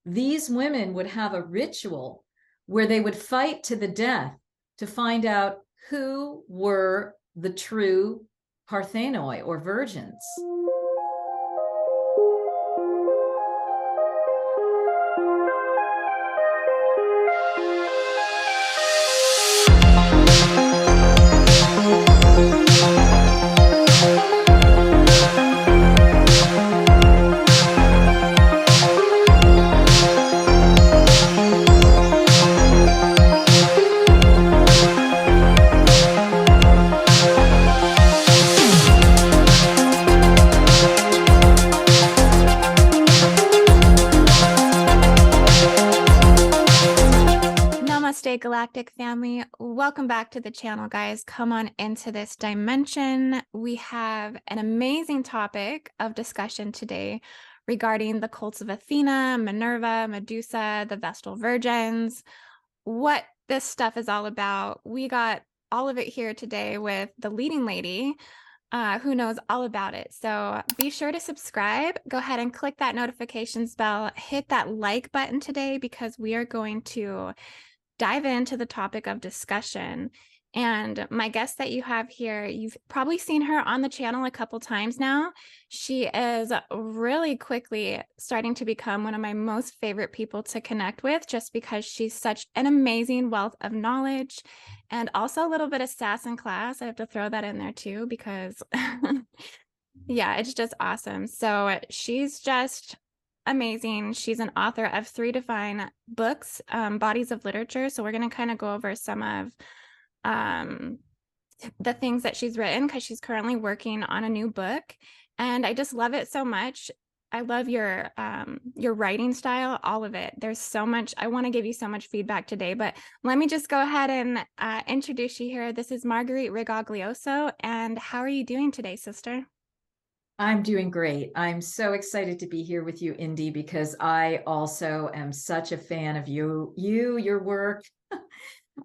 these women would have a ritual where they would fight to the death to find out who were the true parthenoi or virgins. Galactic family, welcome back to the channel, guys. Come on into this dimension. We have an amazing topic of discussion today regarding the cults of Athena, Minerva, Medusa, the Vestal Virgins, what this stuff is all about. We got all of it here today with the leading lady who knows all about it. So be sure to subscribe. Go ahead and click that notifications bell. Hit that like button today because we are going to dive into the topic of discussion. And my guest that you have here, you've probably seen her on the channel a couple times now. She is really quickly starting to become one of my most favorite people to connect with, just because she's such an amazing wealth of knowledge and also a little bit of sass in class. I have to throw that in there too, because yeah, it's just awesome. So she's just amazing. She's an author of 3 divine books, bodies of literature. So we're going to kind of go over some of the things that she's written, because she's currently working on a new book. And I just love it so much. I love your writing style, all of it. There's so much. I want to give you so much feedback today, but let me just go ahead and introduce you here. This is Marguerite Rigoglioso. And how are you doing today, sister? I'm doing great. I'm so excited to be here with you, Indy, because I also am such a fan of your work.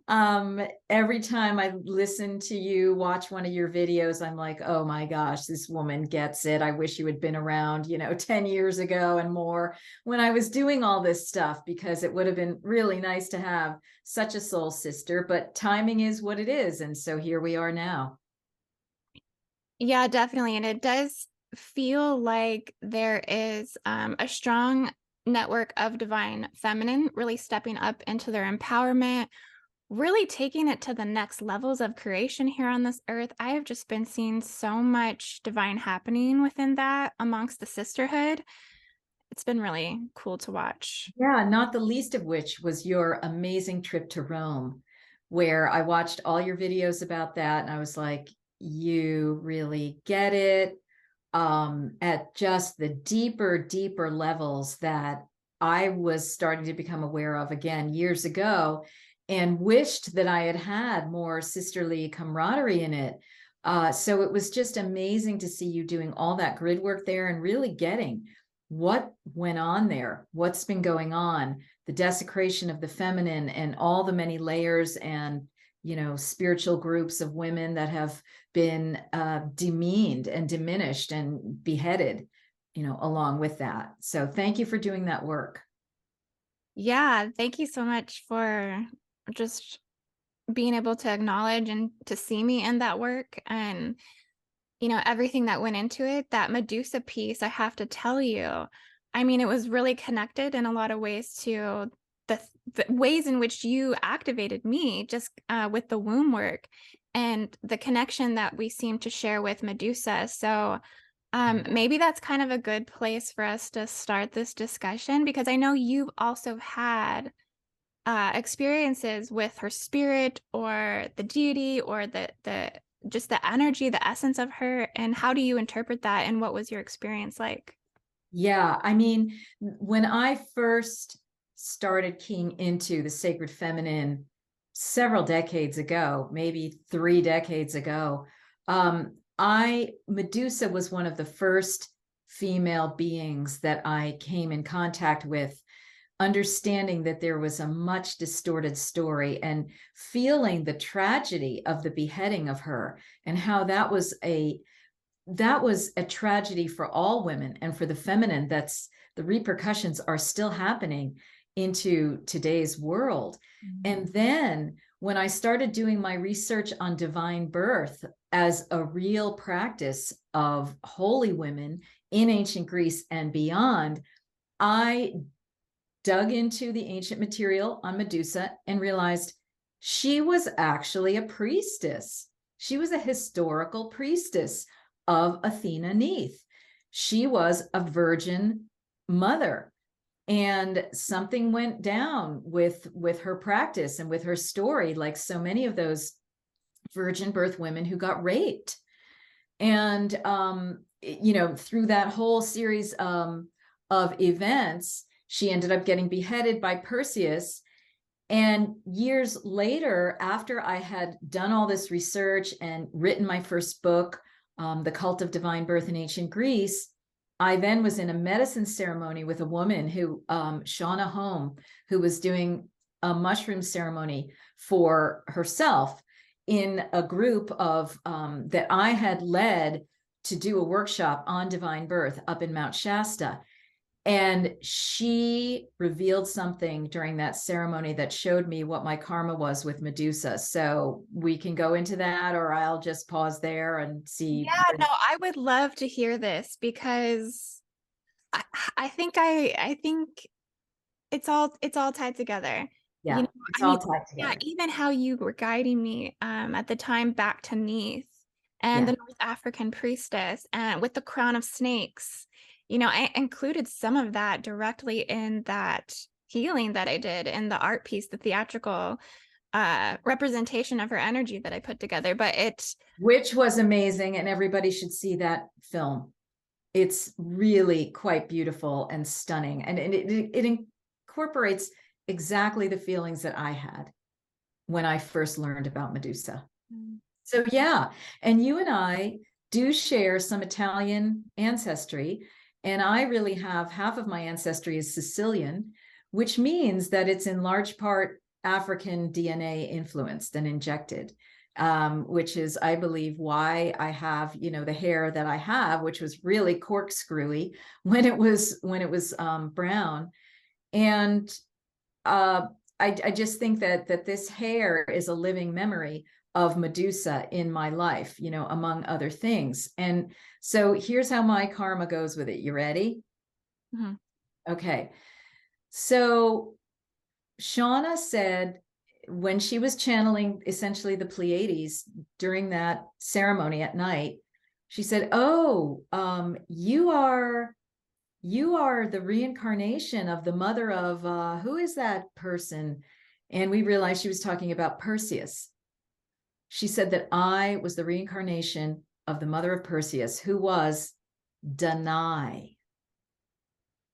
Every time I listen to you, watch one of your videos, I'm like, oh my gosh, this woman gets it. I wish you had been around, 10 years ago and more when I was doing all this stuff, because it would have been really nice to have such a soul sister, but timing is what it is. And so here we are now. Yeah, definitely. And it does feel like there is a strong network of divine feminine really stepping up into their empowerment, really taking it to the next levels of creation here on this earth. I have just been seeing so much divine happening within that amongst the sisterhood. It's been really cool to watch. Yeah, not the least of which was your amazing trip to Rome, where I watched all your videos about that and I was like, you really get it. At just the deeper levels that I was starting to become aware of again years ago, and wished that I had had more sisterly camaraderie in it. So it was just amazing to see you doing all that grid work there and really getting what went on there, what's been going on, the desecration of the feminine and all the many layers and spiritual groups of women that have been demeaned and diminished and beheaded, along with that. So thank you for doing that work. Yeah, thank you so much for just being able to acknowledge and to see me in that work, and everything that went into it. That Medusa piece, I have to tell you, I mean, it was really connected in a lot of ways to the ways in which you activated me just with the womb work and the connection that we seem to share with Medusa. So maybe that's kind of a good place for us to start this discussion, because I know you've also had experiences with her spirit or the deity or the just the energy, the essence of her. And how do you interpret that? And what was your experience like? Yeah, I mean, when I first started keying into the sacred feminine several decades ago, maybe 3 decades ago, Medusa was one of the first female beings that I came in contact with, understanding that there was a much distorted story and feeling the tragedy of the beheading of her, and how that was a tragedy for all women and for the feminine that's the repercussions are still happening into today's world. And then when I started doing my research on divine birth as a real practice of holy women in ancient Greece and beyond, I dug into the ancient material on Medusa and realized she was actually a priestess. She was a historical priestess of Athena Neith. She was a virgin mother. And something went down with her practice and with her story, like so many of those virgin birth women who got raped. And, through that whole series of events, she ended up getting beheaded by Perseus. And years later, after I had done all this research and written my first book, The Cult of Divine Birth in Ancient Greece, I then was in a medicine ceremony with a woman who, Shauna Home, who was doing a mushroom ceremony for herself in a group of that I had led to do a workshop on divine birth up in Mount Shasta. And she revealed something during that ceremony that showed me what my karma was with Medusa. So we can go into that, or I'll just pause there and see. Yeah, no, I would love to hear this because I think it's all tied together. Yeah, You know, it's I all mean, tied together. yeah, even how you were guiding me at the time back to Neith and the North African priestess and with the crown of snakes. You know, I included some of that directly in that healing that I did in the art piece, the theatrical representation of her energy that I put together. But which was amazing, and everybody should see that film. It's really quite beautiful and stunning, and it incorporates exactly the feelings that I had when I first learned about Medusa. So yeah, and you and I do share some Italian ancestry, and I really have half of my ancestry is Sicilian, which means that it's in large part African DNA influenced and injected, which is, I believe, why I have, the hair that I have, which was really corkscrewy when it was brown. And I just think that this hair is a living memory of Medusa in my life, among other things. And so here's how my karma goes with it. You ready? Mm-hmm. Okay. So Shauna said when she was channeling essentially the Pleiades during that ceremony at night, she said, "Oh, you are the reincarnation of the mother of who is that person?" And we realized she was talking about Perseus. She said that I was the reincarnation of the mother of Perseus, who was Denai.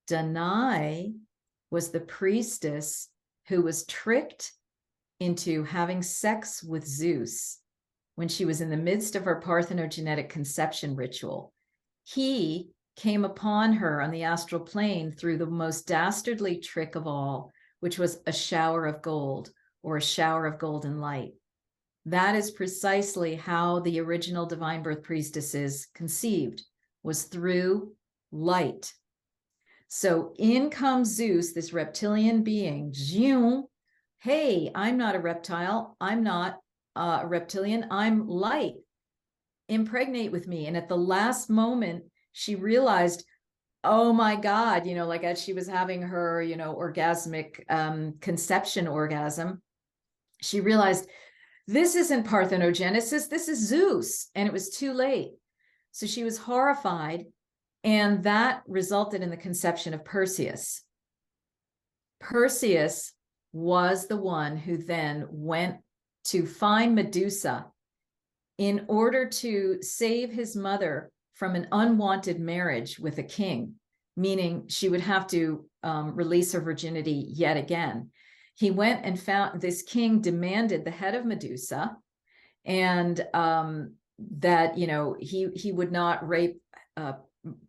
Denai was the priestess who was tricked into having sex with Zeus when she was in the midst of her parthenogenetic conception ritual. He came upon her on the astral plane through the most dastardly trick of all, which was a shower of gold, or a shower of golden light. That is precisely how the original divine birth priestesses conceived, was through light. So in comes Zeus, this reptilian being. Hey, I'm not a reptile. I'm not a reptilian. I'm light. Impregnate with me. And at the last moment, she realized, oh my God, like as she was having her, orgasmic conception orgasm, she realized, this isn't parthenogenesis, this is Zeus. And it was too late. So she was horrified. And that resulted in the conception of Perseus. Perseus was the one who then went to find Medusa in order to save his mother from an unwanted marriage with a king, meaning she would have to release her virginity yet again. He went and found this king demanded the head of Medusa, and that he would not rape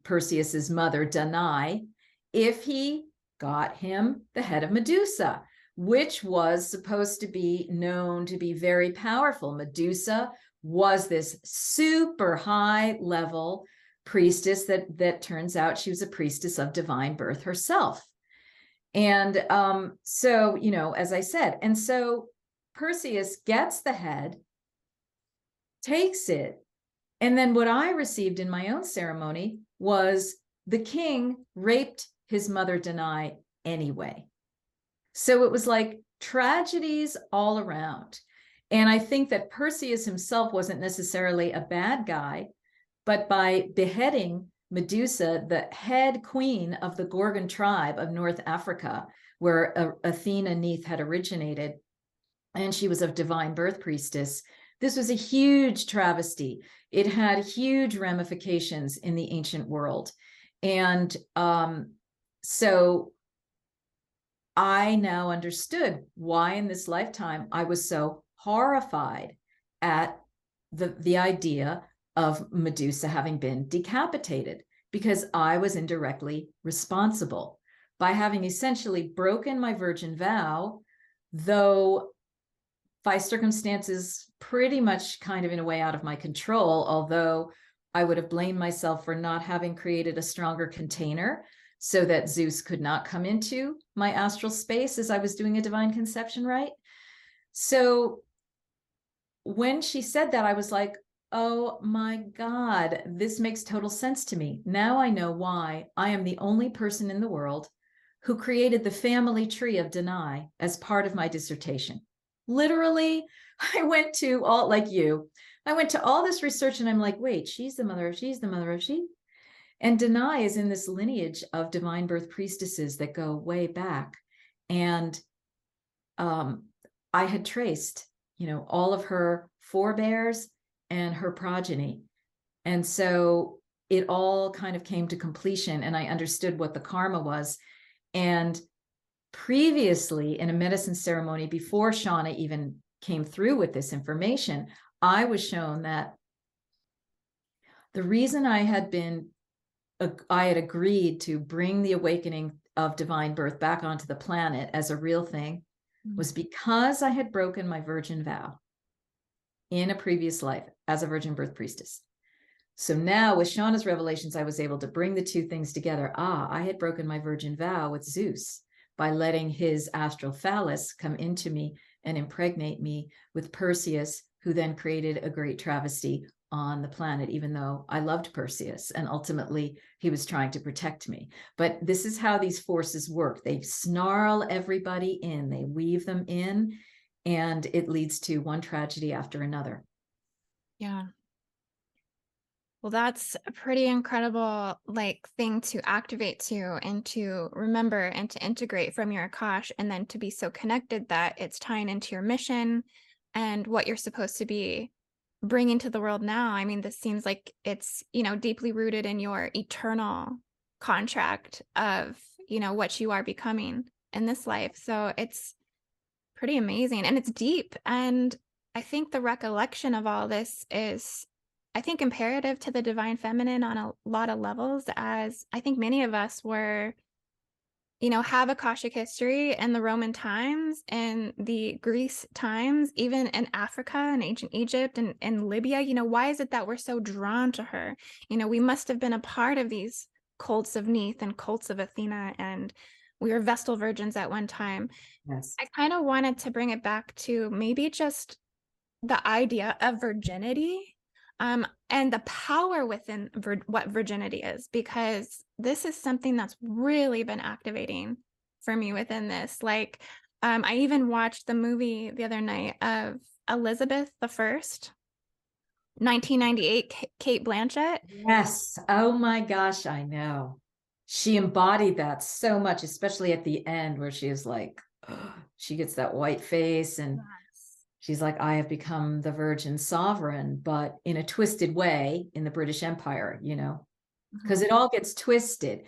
Perseus's mother Denai if he got him the head of Medusa, which was supposed to be known to be very powerful. Medusa was this super high level priestess that turns out she was a priestess of divine birth herself. And so, you know, as I said, and so Perseus gets the head, takes it, and then what I received in my own ceremony was the king raped his mother Denai anyway. So it was like tragedies all around. And I think that Perseus himself wasn't necessarily a bad guy, but by beheading Medusa, the head queen of the Gorgon tribe of North Africa, where Athena Neith had originated, and she was of divine birth priestess, this was a huge travesty. It had huge ramifications in the ancient world. And so I now understood why in this lifetime I was so horrified at the idea of Medusa having been decapitated, because I was indirectly responsible by having essentially broken my virgin vow, though by circumstances pretty much kind of in a way out of my control, although I would have blamed myself for not having created a stronger container so that Zeus could not come into my astral space as I was doing a divine conception rite. So when she said that, I was like, oh my God, this makes total sense to me. Now I know why I am the only person in the world who created the family tree of Denai as part of my dissertation. Literally, I went to all, like you, I went to all this research and I'm like, wait, she's the mother of she. And Denai is in this lineage of divine birth priestesses that go way back. And I had traced, you know, all of her forebears and her progeny. And so it all kind of came to completion and I understood what the karma was. And previously in a medicine ceremony, before Shauna even came through with this information, I was shown that the reason I had agreed to bring the awakening of divine birth back onto the planet as a real thing was because I had broken my virgin vow in a previous life as a virgin birth priestess. So now with Shauna's revelations, I was able to bring the two things together. I had broken my virgin vow with Zeus by letting his astral phallus come into me and impregnate me with Perseus, who then created a great travesty on the planet, even though I loved Perseus and ultimately he was trying to protect me. But this is how these forces work. They snarl everybody in, they weave them in, and it leads to one tragedy after another. Yeah. Well, that's a pretty incredible thing to activate to and to remember and to integrate from your Akash, and then to be so connected that it's tying into your mission and what you're supposed to be bringing to the world now. I mean, this seems like it's, you know, deeply rooted in your eternal contract of, you know, what you are becoming in this life. So it's pretty amazing and it's deep. And I think the recollection of all this is, I think, imperative to the divine feminine on a lot of levels, as I think many of us were, you know, have Akashic history in the Roman times and the Greece times, even in Africa and ancient Egypt and Libya. You know, why is it that we're so drawn to her? You know, we must have been a part of these cults of Neith and cults of Athena, and we were Vestal virgins at one time. Yes. I kind of wanted to bring it back to maybe just the idea of virginity. And the power within what virginity is, because this is something that's really been activating for me within this. I even watched the movie the other night of Elizabeth I, 1998, Kate Blanchett. Yes. Oh my gosh, I know. She embodied that so much, especially at the end where she is like, she gets that white face and she's like, I have become the virgin sovereign, but in a twisted way in the British Empire, you know, because it all gets twisted.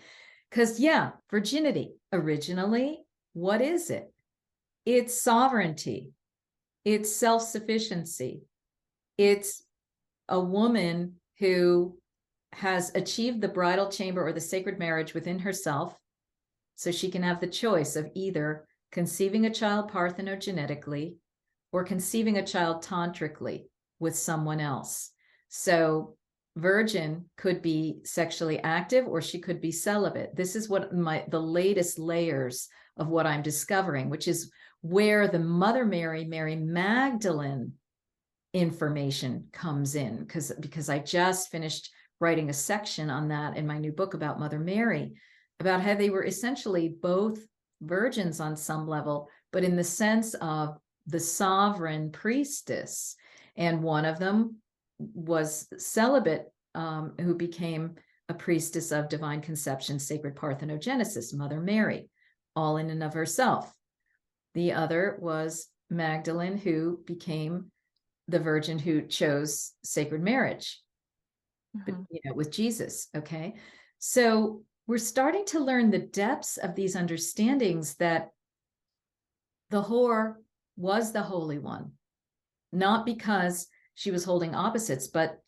Because, yeah, virginity, originally, what is it? It's sovereignty. It's self-sufficiency. It's a woman who has achieved the bridal chamber or the sacred marriage within herself, so she can have the choice of either conceiving a child parthenogenetically or conceiving a child tantrically with someone else. So virgin could be sexually active or she could be celibate. This is what the latest layers of what I'm discovering, which is where the Mother Mary, Mary Magdalene information comes in, because I just finished writing a section on that in my new book about Mother Mary, about how they were essentially both virgins on some level, but in the sense of the sovereign priestess. And one of them was celibate, who became a priestess of divine conception, sacred parthenogenesis, Mother Mary, all in and of herself. The other was Magdalene, who became the virgin who chose sacred marriage, with Jesus. Okay. So we're starting to learn the depths of these understandings, that the whore was the holy one, not because she was holding opposites, but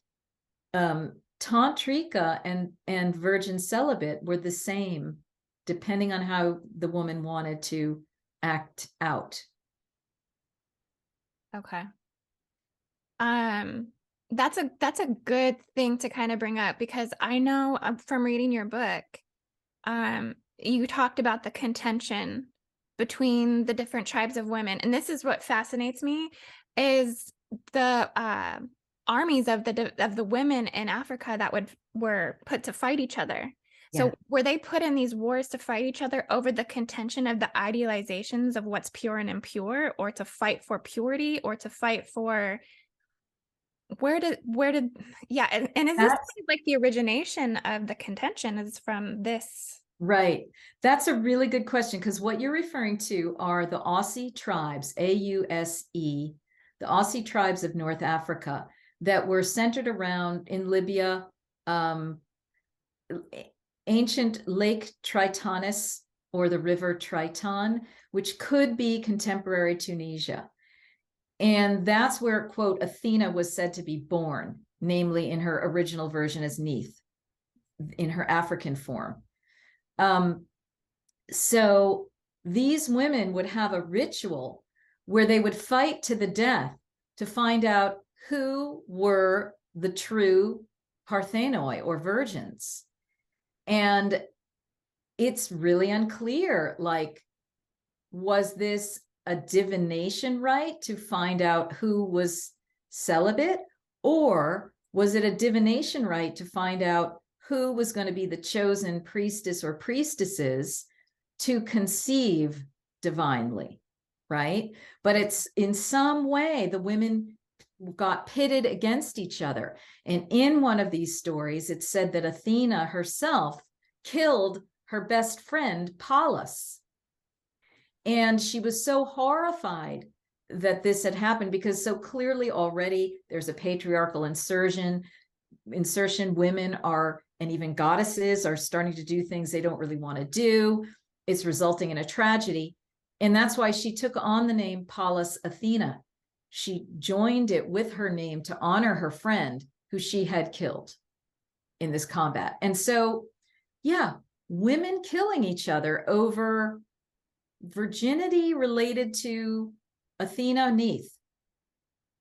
tantrica and virgin celibate were the same, depending on how the woman wanted to act out. Okay. That's a good thing to kind of bring up, because I know from reading your book, you talked about the contention between the different tribes of women. And this is what fascinates me, is the armies of the women in Africa that were put to fight each other. So were they put in these wars to fight each other over the contention of the idealizations of what's pure and impure, or to fight for purity, or to fight for where did and is this like the origination of the contention is from this? Right. That's a really good question, because what you're referring to are the Aussie tribes, AUSE, the Aussie tribes of North Africa, that were centered around, in Libya, ancient Lake Tritonus, or the River Triton, which could be contemporary Tunisia. And that's where, quote, Athena was said to be born, namely in her original version as Neith, in her African form. So these women would have a ritual where they would fight to the death to find out who were the true parthenoi, or virgins. And it's really unclear, like, was this a divination rite to find out who was celibate, or was it a divination rite to find out who was going to be the chosen priestess or priestesses to conceive divinely, right? But it's in some way the women got pitted against each other. And in one of these stories, it said that Athena herself killed her best friend, Pallas. And she was so horrified that this had happened, because so clearly already there's a patriarchal insertion. Women are, and even goddesses, are starting to do things they don't really want to do. It's resulting in a tragedy. And that's why she took on the name Pallas Athena. She joined it with her name to honor her friend who she had killed in this combat. And so, yeah, women killing each other over virginity related to Athena, Neith.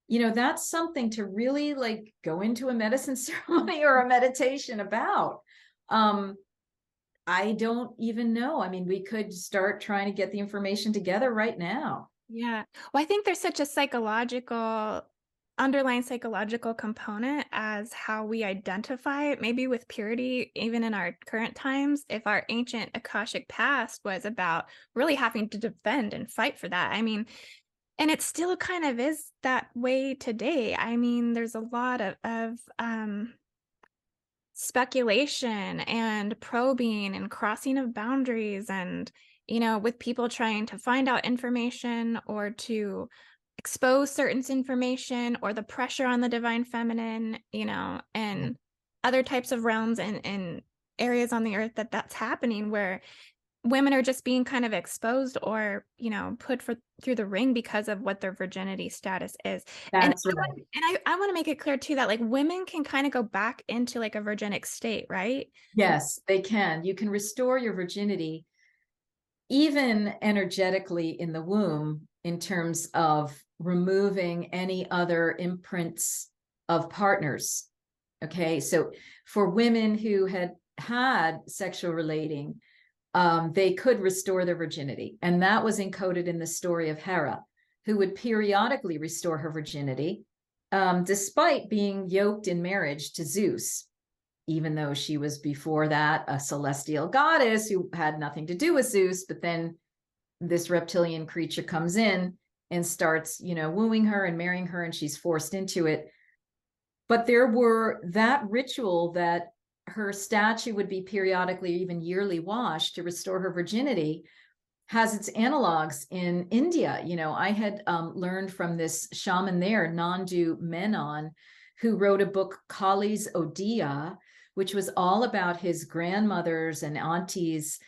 That's something to really like go into a medicine ceremony or a meditation about. I don't even know. I mean, we could start trying to get the information together right now. Yeah. Well, I think there's such a underlying psychological component as how we identify it, maybe with purity, even in our current times. If our ancient Akashic past was about really having to defend and fight for that, I mean, and it still kind of is that way today. I mean, there's a lot of speculation and probing and crossing of boundaries, and with people trying to find out information or to expose certain information, or the pressure on the divine feminine, and other types of realms and areas on the earth that's happening, where women are just being kind of exposed or put through the ring because of what their virginity status is. That's right. I want to make it clear too that like women can kind of go back into like a virginic state, right? Yes, they can. You can restore your virginity even energetically in the womb, in terms of removing any other imprints of partners. Okay, so for women who had had sexual relating, they could restore their virginity. And that was encoded in the story of Hera, who would periodically restore her virginity, despite being yoked in marriage to Zeus, even though she was before that a celestial goddess who had nothing to do with Zeus. But then this reptilian creature comes in and starts, wooing her and marrying her, and she's forced into it. But there were that ritual that her statue would be periodically, even yearly, washed to restore her virginity, has its analogs in India. I had learned from this shaman there, Nandu Menon, who wrote a book, Kali's Odia, which was all about his grandmother's and aunties'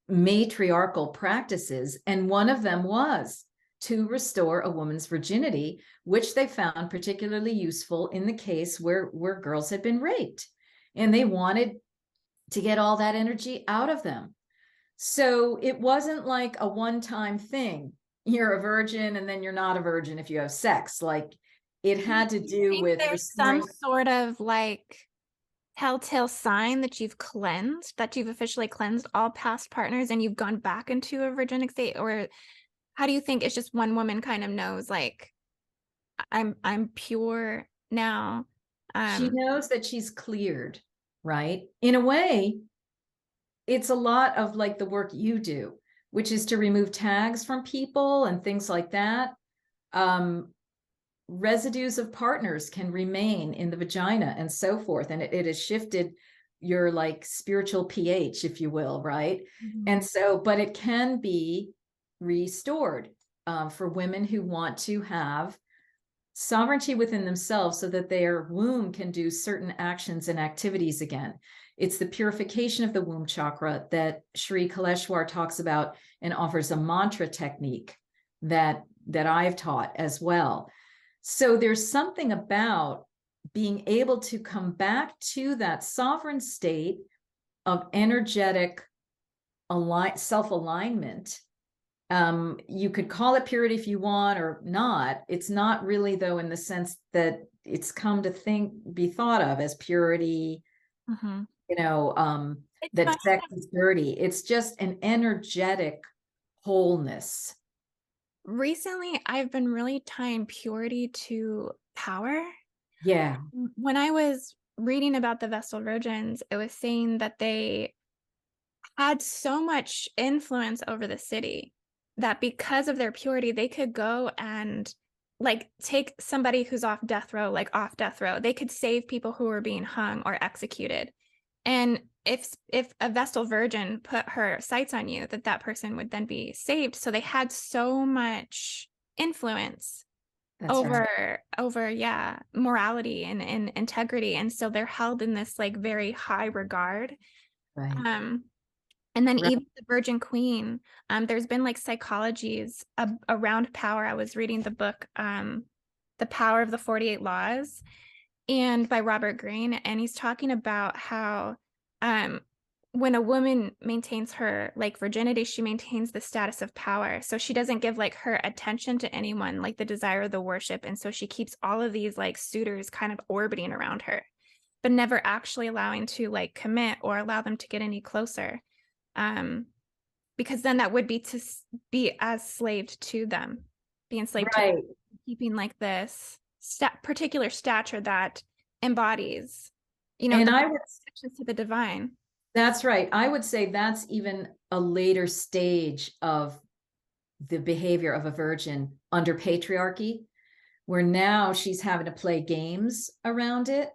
matriarchal practices. And one of them was to restore a woman's virginity, which they found particularly useful in the case where girls had been raped. And they wanted to get all that energy out of them. So it wasn't like a one-time thing. You're a virgin and then you're not a virgin if you have sex. Like, it had to do with there's some sort of like telltale sign that you've cleansed, that you've officially cleansed all past partners and you've gone back into a virginic state? Or how do you think it's just one woman kind of knows, like, I'm pure now? She knows that she's cleared, right? In a way, it's a lot of like the work you do, which is to remove tags from people and things like that. Residues of partners can remain in the vagina and so forth. And it has shifted your like spiritual pH, if you will, right? Mm-hmm. And so, but it can be restored for women who want to have sovereignty within themselves so that their womb can do certain actions and activities again. It's the purification of the womb chakra that Sri Kaleshwar talks about and offers a mantra technique that I've taught as well. So there's something about being able to come back to that sovereign state of energetic self-alignment. You could call it purity if you want or not. It's not really, though, in the sense that it's come to be thought of as purity, mm-hmm. That sex is dirty. It's just an energetic wholeness. Recently, I've been really tying purity to power. Yeah. When I was reading about the Vestal Virgins, it was saying that they had so much influence over the city that because of their purity, they could go and like take somebody who's off death row. They could save people who were being hung or executed. And if a Vestal Virgin put her sights on you, that person would then be saved. So they had so much influence over morality and integrity. And so they're held in this like very high regard. Right. And then even the Virgin Queen, there's been like psychologies around power. I was reading the book, The Power of the 48 Laws, and by Robert Greene, and he's talking about how when a woman maintains her like virginity, she maintains the status of power. So she doesn't give like her attention to anyone, like the desire of the worship. And so she keeps all of these like suitors kind of orbiting around her, but never actually allowing to like commit or allow them to get any closer. Because then that would be to be as slaved to them, be enslaved to them, keeping like this particular stature that embodies, and I would to the divine. That's right. I would say that's even a later stage of the behavior of a virgin under patriarchy, where now she's having to play games around it.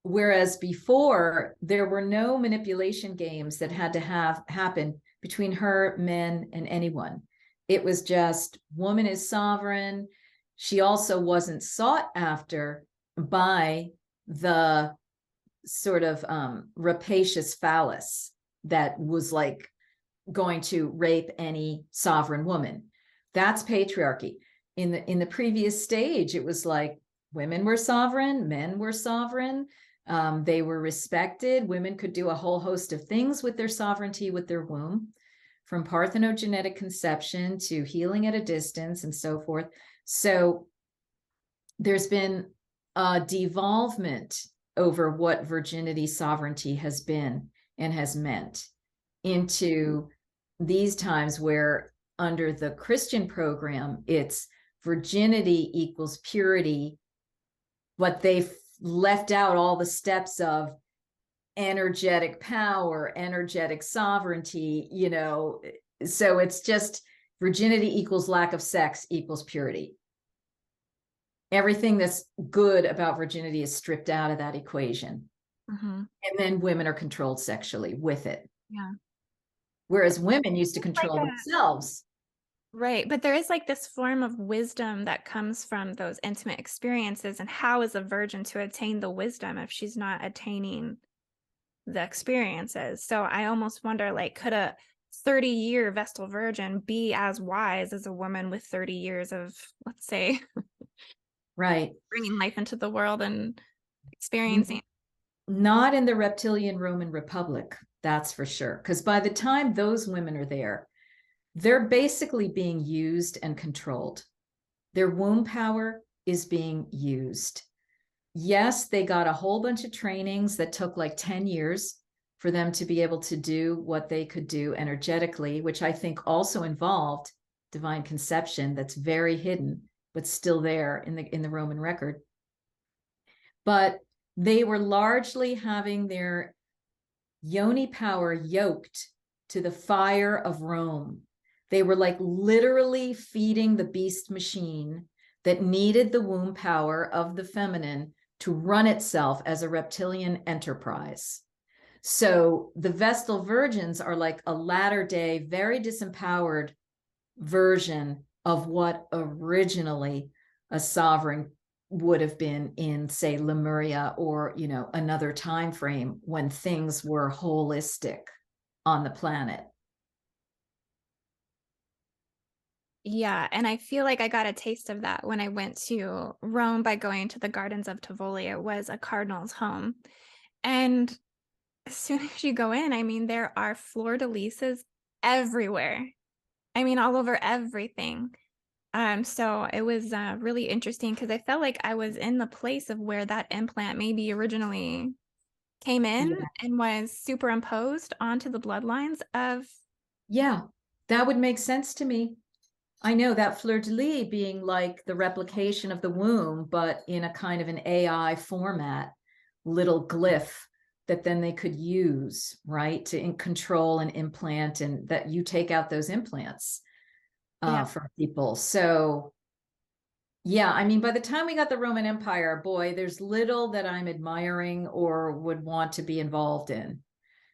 Whereas before, there were no manipulation games that had to happen between her, men, and anyone. It was just woman is sovereign. She also wasn't sought after by the sort of rapacious phallus that was like going to rape any sovereign woman. That's patriarchy. In the previous stage, it was like women were sovereign, men were sovereign. They were respected. Women could do a whole host of things with their sovereignty, with their womb, from parthenogenetic conception to healing at a distance and so forth. So there's been devolvement over what virginity sovereignty has been and has meant into these times where under the Christian program, it's virginity equals purity, but they've left out all the steps of energetic power, energetic sovereignty, you know, so it's just virginity equals lack of sex equals purity. Everything that's good about virginity is stripped out of that equation. And then women are controlled sexually with it. Yeah. Whereas women used to control like themselves. Right. But there is like this form of wisdom that comes from those intimate experiences. And how is a virgin to attain the wisdom if she's not attaining the experiences? So I almost wonder, like, could a 30-year Vestal virgin be as wise as a woman with 30 years of, let's say, right, bringing life into the world and experiencing? Not in the reptilian Roman Republic, that's for sure. Because by the time those women are there, they're basically being used and controlled. Their womb power is being used. Yes, they got a whole bunch of trainings that took like 10 years for them to be able to do what they could do energetically, which I think also involved divine conception that's very hidden, but still there in the Roman record. But they were largely having their yoni power yoked to the fire of Rome. They were like literally feeding the beast machine that needed the womb power of the feminine to run itself as a reptilian enterprise. So the Vestal virgins are like a latter day, very disempowered version of what originally a sovereign would have been in, say, Lemuria or, you know, another time frame when things were holistic on the planet. Yeah, and I feel like I got a taste of that when I went to Rome by going to the Gardens of Tivoli. It was a cardinal's home. And as soon as you go in, I mean, there are fleur-de-lises everywhere. I mean, all over everything. So it was really interesting because I felt like I was in the place of where that implant maybe originally came in and was superimposed onto the bloodlines of. Yeah, that would make sense to me. I know that fleur-de-lis being like the replication of the womb, but in a kind of an AI format, little glyph that then they could use, right, to control and implant, and that you take out those implants for people. So yeah, I mean, by the time we got the Roman Empire, boy, there's little that I'm admiring or would want to be involved in,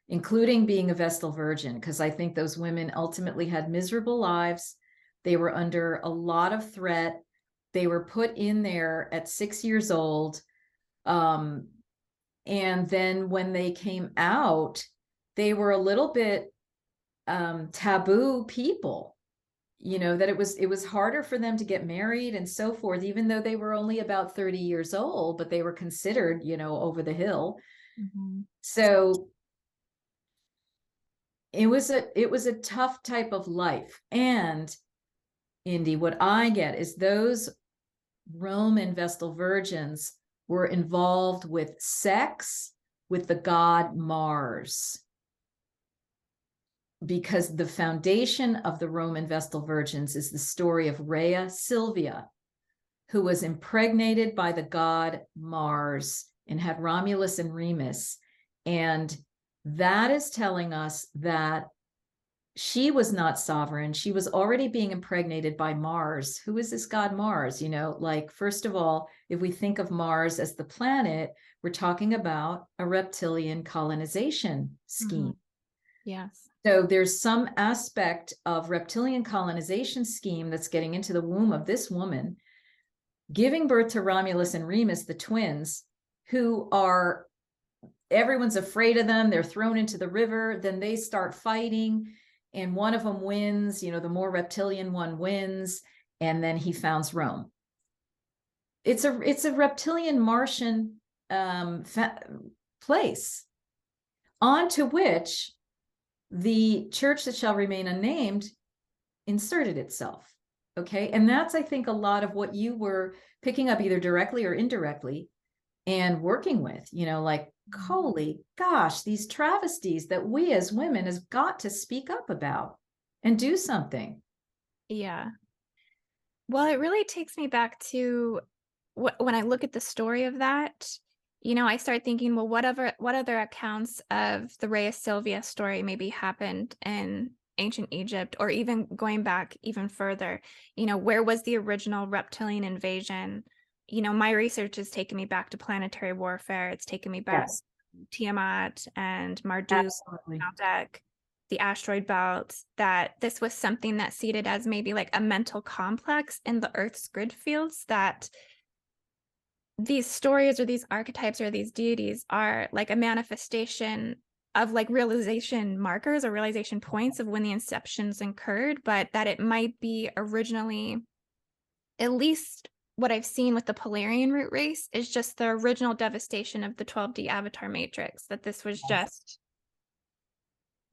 including being a Vestal virgin, because I think those women ultimately had miserable lives. They were under a lot of threat. They were put in there at 6 years old. And then when they came out, they were a little bit taboo people, you know, that it was harder for them to get married and so forth, even though they were only about 30 years old, but they were considered, you know, over the hill. So it was a tough type of life. And Indy, what I get is those Roman Vestal virgins were involved with sex with the god Mars, because the foundation of the Roman Vestal virgins is the story of Rhea Silvia, who was impregnated by the god Mars and had Romulus and Remus. And that is telling us that she was not sovereign. She was already being impregnated by Mars. Who is this god Mars? You know, like, first of all, if we think of Mars as the planet, we're talking about a reptilian colonization scheme. Yes. So there's some aspect of reptilian colonization scheme that's getting into the womb of this woman, giving birth to Romulus and Remus, the twins, who are, everyone's afraid of them. They're thrown into the river. Then they start fighting. And one of them wins, you know, the more reptilian one wins, and then he founds Rome. It's a reptilian Martian place, onto which the church that shall remain unnamed inserted itself. Okay, and that's, I think, a lot of what you were picking up, either directly or indirectly, and working with, like, holy gosh, these travesties that we as women has got to speak up about and do something. Yeah. Well, it really takes me back to when I look at the story of that, I start thinking, well, what other accounts of the Rhea Silvia story maybe happened in ancient Egypt, or even going back even further, where was the original reptilian invasion? My research has taken me back to planetary warfare. It's taken me back Yes, to Tiamat and Marduk, absolutely. Maldek, the asteroid belt, that this was something that seeded as maybe like a mental complex in the Earth's grid fields, that these stories or these archetypes or these deities are like a manifestation of like realization markers or realization points of when the inceptions occurred, but that it might be originally, at least what I've seen with the Polarian root race, is just the original devastation of the 12D avatar matrix, that this was just.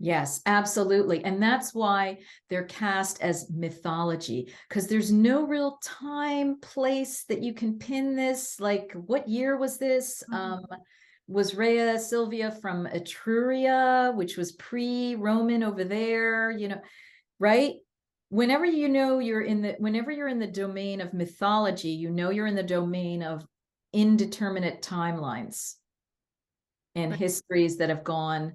Yes, absolutely. And that's why they're cast as mythology, because there's no real time, place that you can pin this. Like, what year was this? Was Rhea Silvia from Etruria, which was pre-Roman over there, right? Whenever you're in the domain of mythology, you're in the domain of indeterminate timelines and histories that have gone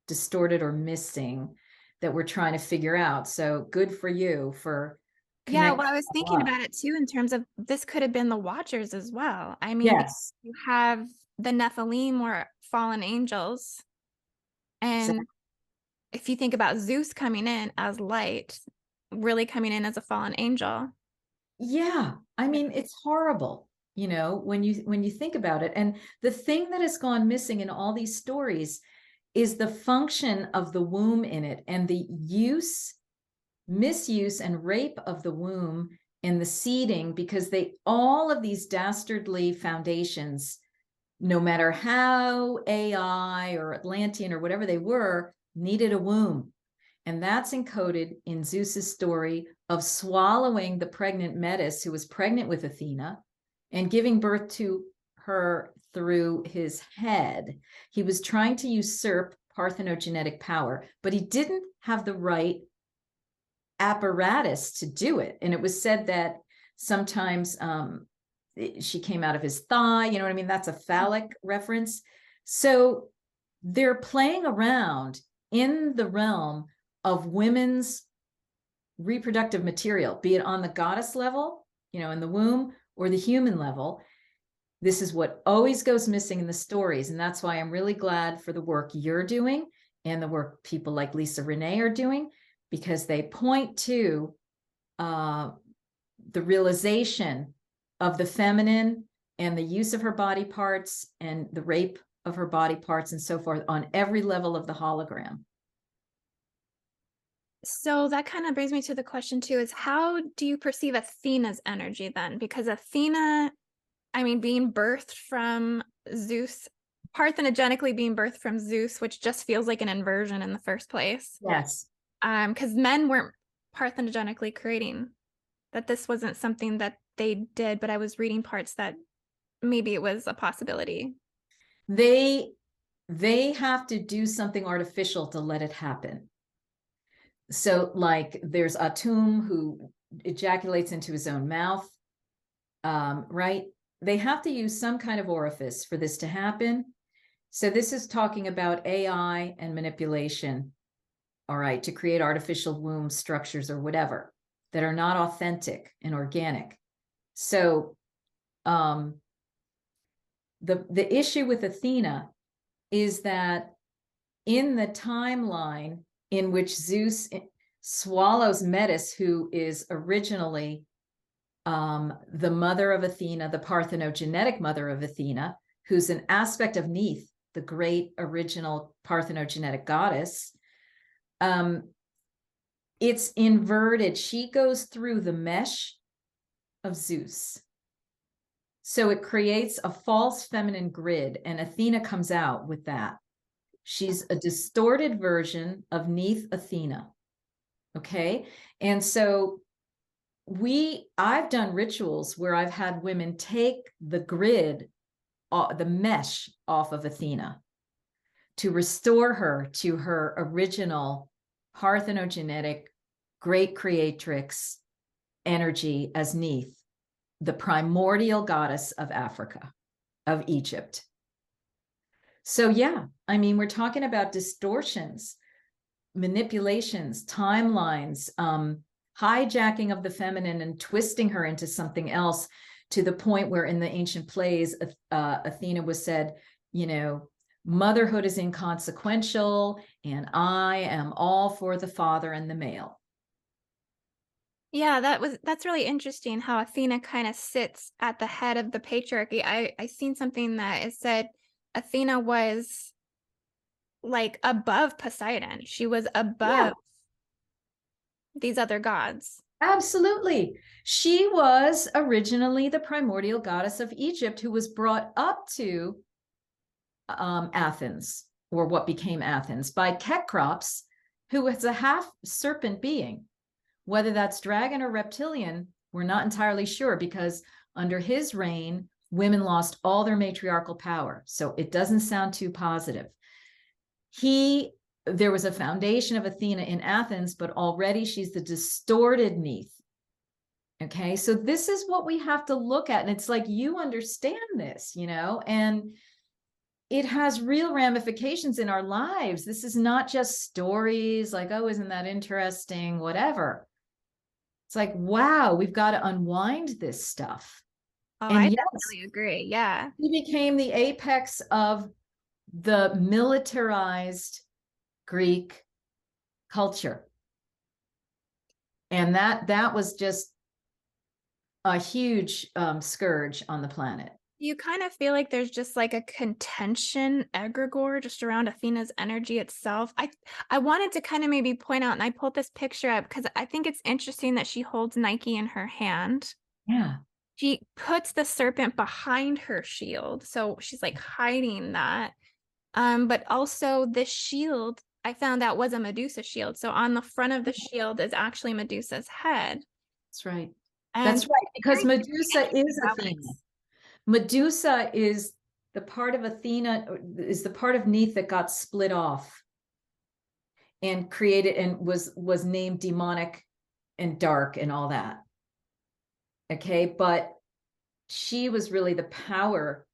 distorted or missing, that we're trying to figure out. So good for you for Yeah, connecting. well, I was thinking about it too in terms of this could have been the Watchers as well. I mean, because Yes, you have the Nephilim or fallen angels, and exactly. if you think about Zeus coming in as light, really coming in as a fallen angel. Yeah, I mean, it's horrible, when you think about it. And the thing that has gone missing in all these stories is the function of the womb in it, and the misuse and rape of the womb and the seeding, because all of these dastardly foundations, no matter how AI or Atlantean or whatever they were, needed a womb. And that's encoded in Zeus's story of swallowing the pregnant Metis, who was pregnant with Athena, and giving birth to her through his head. He was trying to usurp parthenogenetic power, but he didn't have the right apparatus to do it. And it was said that sometimes she came out of his thigh, you know what I mean? That's a phallic reference. So they're playing around in the realm of women's reproductive material, be it on the goddess level, in the womb, or the human level. This is what always goes missing in the stories. And that's why I'm really glad for the work you're doing and the work people like Lisa Renee are doing, because they point to the realization of the feminine and the use of her body parts and the rape of her body parts and so forth on every level of the hologram. So that kind of brings me to the question too, is how do you perceive Athena's energy then? Because Athena, I mean, being birthed from Zeus, parthenogenically being birthed from Zeus, which just feels like an inversion in the first place. Yes. Because men weren't parthenogenically creating, that this wasn't something that they did, but I was reading parts that maybe it was a possibility. They have to do something artificial to let it happen. So, like, there's Atum who ejaculates into his own mouth, right? They have to use some kind of orifice for this to happen. So this is talking about AI and manipulation, all right, to create artificial womb structures or whatever that are not authentic and organic. So the issue with Athena is that in the timeline in which Zeus swallows Metis, who is originally the mother of Athena, the parthenogenetic mother of Athena, who's an aspect of Neith, the great original parthenogenetic goddess. It's inverted. She goes through the mesh of Zeus. So it creates a false feminine grid, and Athena comes out with that. She's a distorted version of Neith-Athena. Okay. And so I've done rituals where I've had women take the grid the mesh off of Athena, to restore her to her original parthenogenetic great creatrix energy as Neith, the primordial goddess of Africa, of Egypt. So yeah, I mean, we're talking about distortions, manipulations, timelines, hijacking of the feminine and twisting her into something else, to the point where in the ancient plays, Athena was said, you know, motherhood is inconsequential and I am all for the father and the male. Yeah, that's really interesting how Athena kind of sits at the head of the patriarchy. I seen something that it said Athena was like above Poseidon. She was above these other gods. Absolutely. She was originally the primordial goddess of Egypt, who was brought up to Athens, or what became Athens, by Kekrops, who was a half serpent being. Whether that's dragon or reptilian, we're not entirely sure, because under his reign, women lost all their matriarchal power. So it doesn't sound too positive. There was a foundation of Athena in Athens, but already she's the distorted Neith. Okay, so this is what we have to look at. And it's like, you understand this, you know, and it has real ramifications in our lives. This is not just stories like, oh, isn't that interesting? Whatever. It's like, wow, we've got to unwind this stuff. Oh, And I yes, definitely agree. Yeah. he became the apex of the militarized Greek culture. And that was just a huge scourge on the planet. You kind of feel like there's just like a contention egregore just around Athena's energy itself. I wanted to kind of maybe point out, and I pulled this picture up because I think it's interesting that she holds Nike in her hand. Yeah. She puts the serpent behind her shield, so she's like hiding that. But also the shield, I found out, was a Medusa shield. So on the front of the shield is actually Medusa's head. That's right. And That's right, because very Medusa is Athena. Medusa is the part of Athena, is the part of Neith that got split off and created and was named demonic and dark and all that. Okay, but she was really the power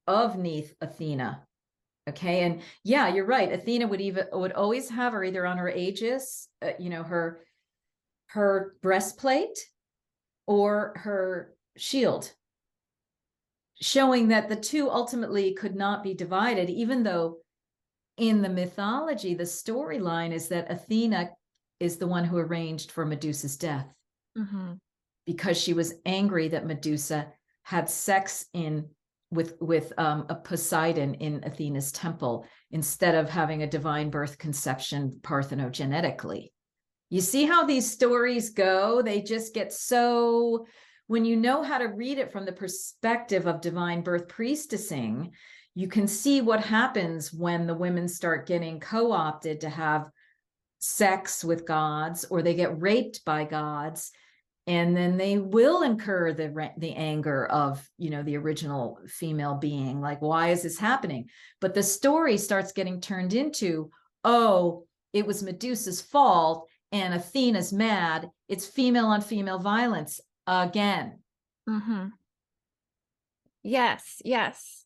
of Neith-Athena. Okay, and yeah, you're right. Athena would always have her either on her aegis, you know, her breastplate, or her shield, showing that the two ultimately could not be divided, even though in the mythology, the storyline is that Athena is the one who arranged for Medusa's death, because she was angry that Medusa had sex with a Poseidon in Athena's temple, instead of having a divine birth conception parthenogenetically. You see how these stories go? They just get so, when you know how to read it from the perspective of divine birth priestessing, you can see what happens when the women start getting co-opted to have sex with gods, or they get raped by gods, and then they will incur the anger of, you know, the original female being. Like, why is this happening? But the story starts getting turned into, oh, it was Medusa's fault and Athena's mad. It's female on female violence again. Yes, yes.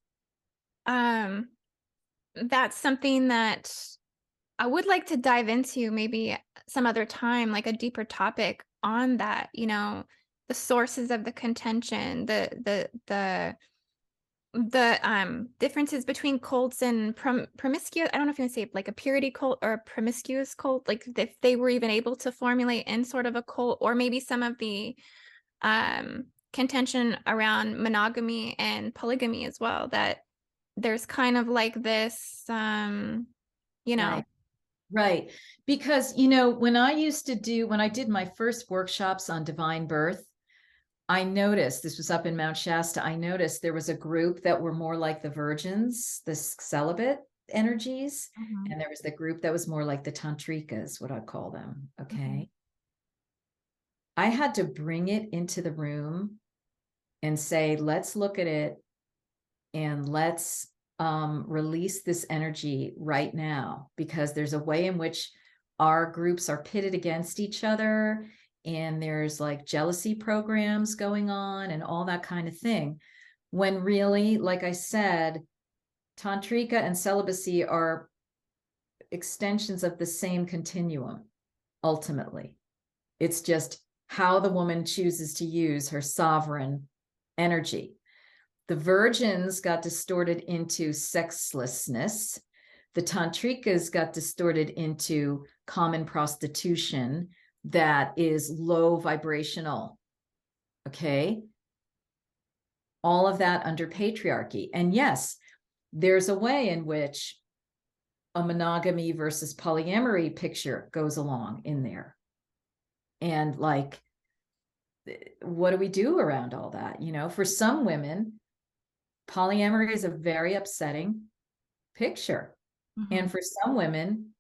That's something that I would like to dive into maybe some other time, like a deeper topic on that, you know, the sources of the contention, the differences between cults and promiscuous. I don't know if you want to say like a purity cult or a promiscuous cult, like if they were even able to formulate in sort of a cult, or maybe some of the contention around monogamy and polygamy as well, that there's kind of like this you know. Right. Because, you know, when I did my first workshops on divine birth, I noticed, this was up in Mount Shasta, I noticed there was a group that were more like the virgins, the celibate energies, and there was the group that was more like the tantricas, what I'd call them. Okay. I had to bring it into the room and say, let's look at it and let's release this energy right now, because there's a way in which our groups are pitted against each other, and there's like jealousy programs going on and all that kind of thing. When really, like I said, tantrica and celibacy are extensions of the same continuum. Ultimately, it's just how the woman chooses to use her sovereign energy. The virgins got distorted into sexlessness. The tantricas got distorted into common prostitution that is low vibrational. Okay. All of that under patriarchy. And yes, there's a way in which a monogamy versus polyamory picture goes along in there. And like, what do we do around all that? You know, for some women, polyamory is a very upsetting picture. Mm-hmm. And for some women,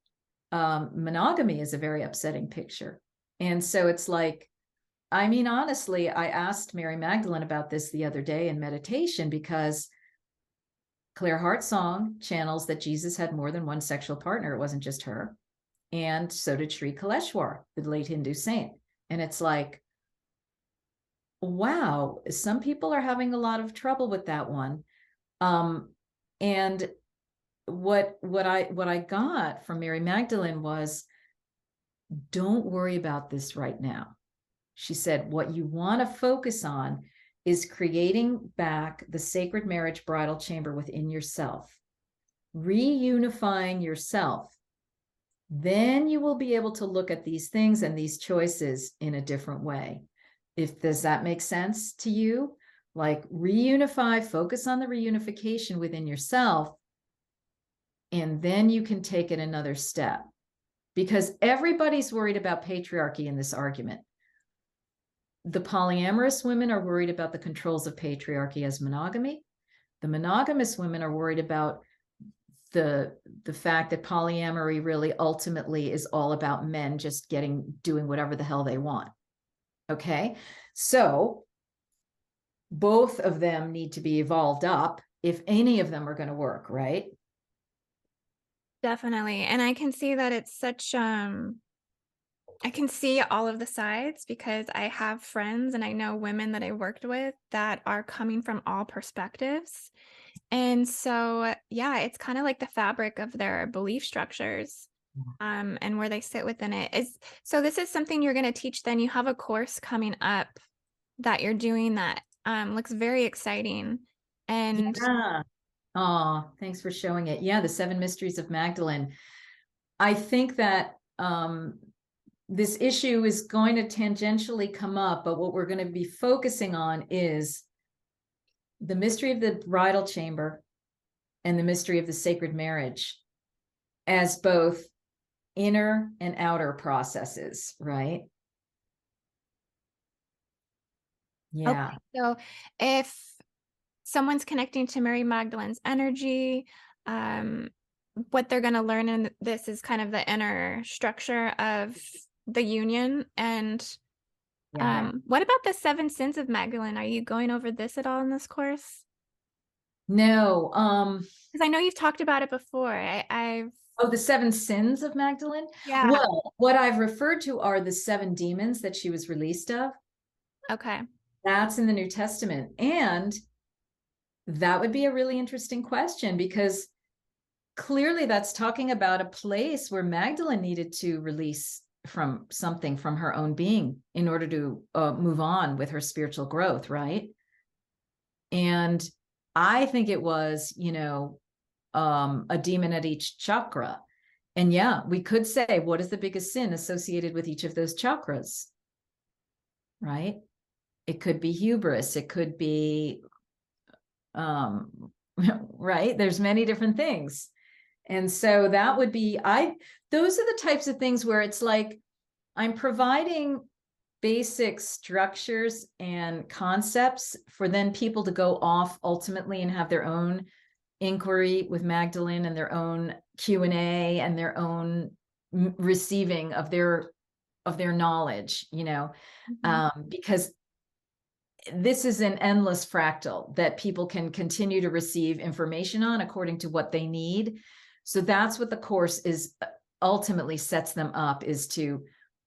monogamy is a very upsetting picture. And so it's like, I mean, honestly, I asked Mary Magdalene about this the other day in meditation, because Claire Hartsong channels that Jesus had more than one sexual partner. It wasn't just her. And so did Sri Kaleshwar, the late Hindu saint. And it's like, wow, some people are having a lot of trouble with that one. And what I got from Mary Magdalene was, don't worry about this right now. She said, what you want to focus on is creating back the sacred marriage bridal chamber within yourself, reunifying yourself. Then you will be able to look at these things and these choices in a different way. Does that make sense to you? Like, reunify, focus on the reunification within yourself, and then you can take it another step. Because everybody's worried about patriarchy in this argument. The polyamorous women are worried about the controls of patriarchy as monogamy. The monogamous women are worried about the fact that polyamory really ultimately is all about men just doing whatever the hell they want. Okay, so both of them need to be evolved up if any of them are going to work, right? Definitely. And I can see that it's such I can see all of the sides, because I have friends and I know women that I worked with that are coming from all perspectives. And so, yeah, it's kind of like the fabric of their belief structures, and where they sit within it. So this is something you're going to teach then. You have a course coming up that you're doing that looks very exciting. And yeah. Oh, thanks for showing it. Yeah, the 7 Mysteries of Magdalene. I think that this issue is going to tangentially come up, but what we're going to be focusing on is the mystery of the bridal chamber and the mystery of the sacred marriage as both inner and outer processes, right? Yeah. okay, so if someone's connecting to Mary Magdalene's energy, what they're going to learn in this is kind of the inner structure of the union. And what about the 7 sins of Magdalene? Are you going over this at all in this course? No. Because I know you've talked about it before. Oh, the 7 sins of Magdalene? Yeah. Well, what I've referred to are the 7 demons that she was released of. Okay. That's in the New Testament. And that would be a really interesting question, because clearly that's talking about a place where Magdalene needed to release from something from her own being in order to move on with her spiritual growth, right? And I think it was, a demon at each chakra. And yeah, we could say, what is the biggest sin associated with each of those chakras? Right? It could be hubris. It could be, right? There's many different things. And so that would be, those are the types of things where it's like, I'm providing basic structures and concepts for then people to go off ultimately and have their own inquiry with Magdalene and their own Q&A and their own receiving of their knowledge, because this is an endless fractal that people can continue to receive information on according to what they need. So that's what the course is ultimately sets them up, is to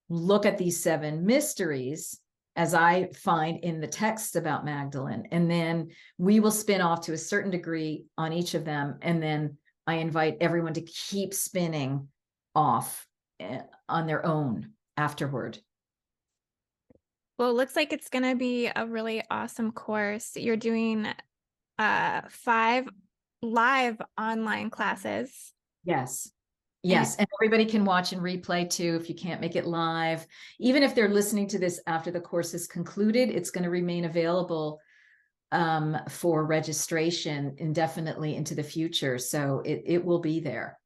look at these 7 mysteries as I find in the texts about Magdalene. And then we will spin off to a certain degree on each of them. And then I invite everyone to keep spinning off on their own afterward. Well, it looks like it's going to be a really awesome course. You're doing 5 live online classes. Yes. Yes. And everybody can watch and replay too if you can't make it live. Even if they're listening to this after the course is concluded, it's going to remain available for registration indefinitely into the future. So it will be there.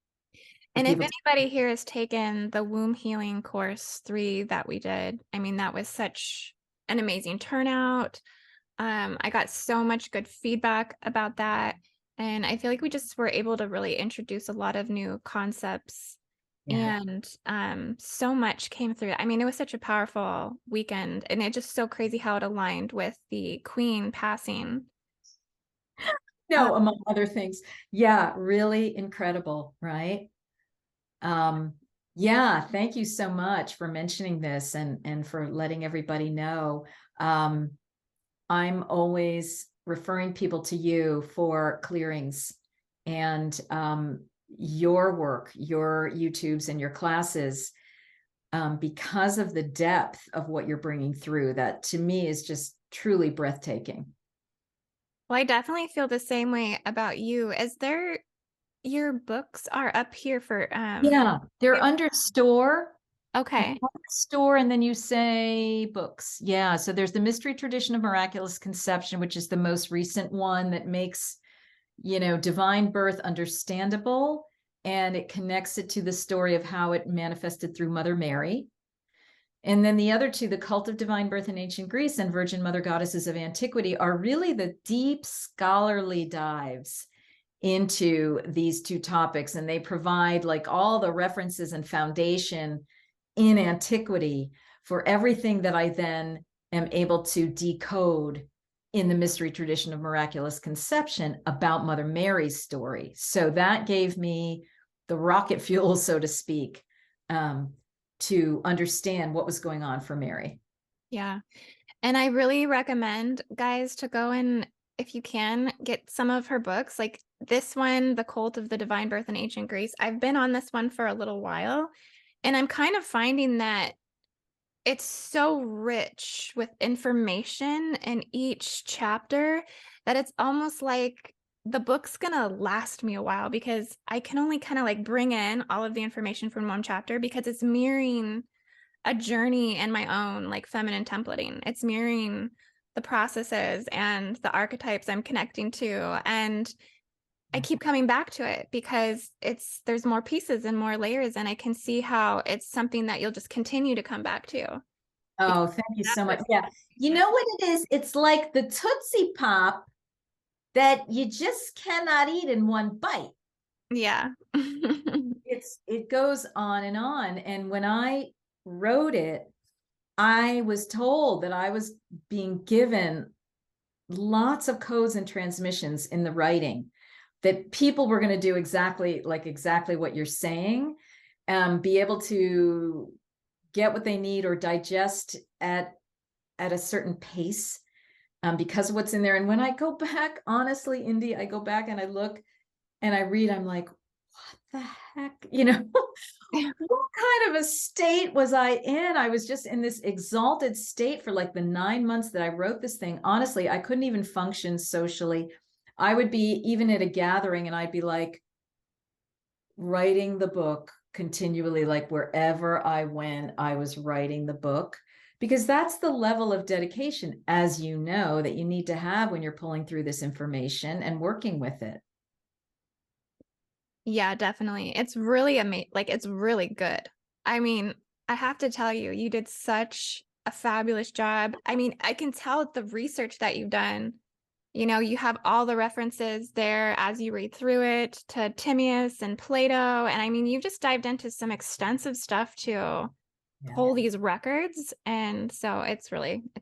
And if anybody here has taken the womb healing course 3 that we did, I mean, that was such an amazing turnout. I got so much good feedback about that. And I feel like we just were able to really introduce a lot of new concepts. Yeah. And so much came through. I mean, it was such a powerful weekend, and it's just so crazy how it aligned with the Queen passing. No, among other things. Yeah, really incredible, right? Yeah, thank you so much for mentioning this and for letting everybody know. I'm always referring people to you for clearings, and your work, your YouTubes and your classes, because of the depth of what you're bringing through, that to me is just truly breathtaking. Well, I definitely feel the same way about you. Your books are up here for yeah, they're under store. Okay. Store, and then you say books. Yeah. So there's the Mystery Tradition of Miraculous Conception, which is the most recent one that makes, divine birth understandable. And it connects it to the story of how it manifested through Mother Mary. And then the other 2, the Cult of Divine Birth in Ancient Greece and Virgin Mother Goddesses of Antiquity, are really the deep scholarly dives into these 2 topics. And they provide like all the references and foundation in antiquity for everything that I then am able to decode in the Mystery Tradition of Miraculous Conception about Mother Mary's story. So that gave me the rocket fuel, so to speak, to understand what was going on for Mary. Yeah. And I really recommend, guys, to go and, if you can, get some of her books. Like this one, The Cult of the Divine Birth in Ancient Greece. I've been on this one for a little while, and I'm kind of finding that it's so rich with information in each chapter that it's almost like the book's gonna last me a while, because I can only kind of like bring in all of the information from one chapter, because it's mirroring a journey in my own like feminine templating. It's mirroring the processes and the archetypes I'm connecting to. And I keep coming back to it because there's more pieces and more layers, and I can see how it's something that you'll just continue to come back to. Oh, thank you so much. Yeah. You know what it is? It's like the Tootsie Pop that you just cannot eat in one bite. Yeah. It goes on and on. And when I wrote it, I was told that I was being given lots of codes and transmissions in the writing, that people were going to do exactly what you're saying, be able to get what they need or digest at a certain pace, because of what's in there. And when I go back, honestly, Indy, I go back and I look and I read, I'm like, what the heck? What kind of a state was I in? I was just in this exalted state for like the 9 months that I wrote this thing. Honestly, I couldn't even function socially. I would be even at a gathering and I'd be like writing the book continually, like wherever I went, I was writing the book, because that's the level of dedication, as you know, that you need to have when you're pulling through this information and working with it. Yeah, definitely. It's really amazing. Like, it's really good. I mean, I have to tell you, you did such a fabulous job. I mean, I can tell the research that you've done. You have all the references there as you read through it to Timaeus and Plato. And I mean, you've just dived into some extensive stuff too. pull these records. And so it's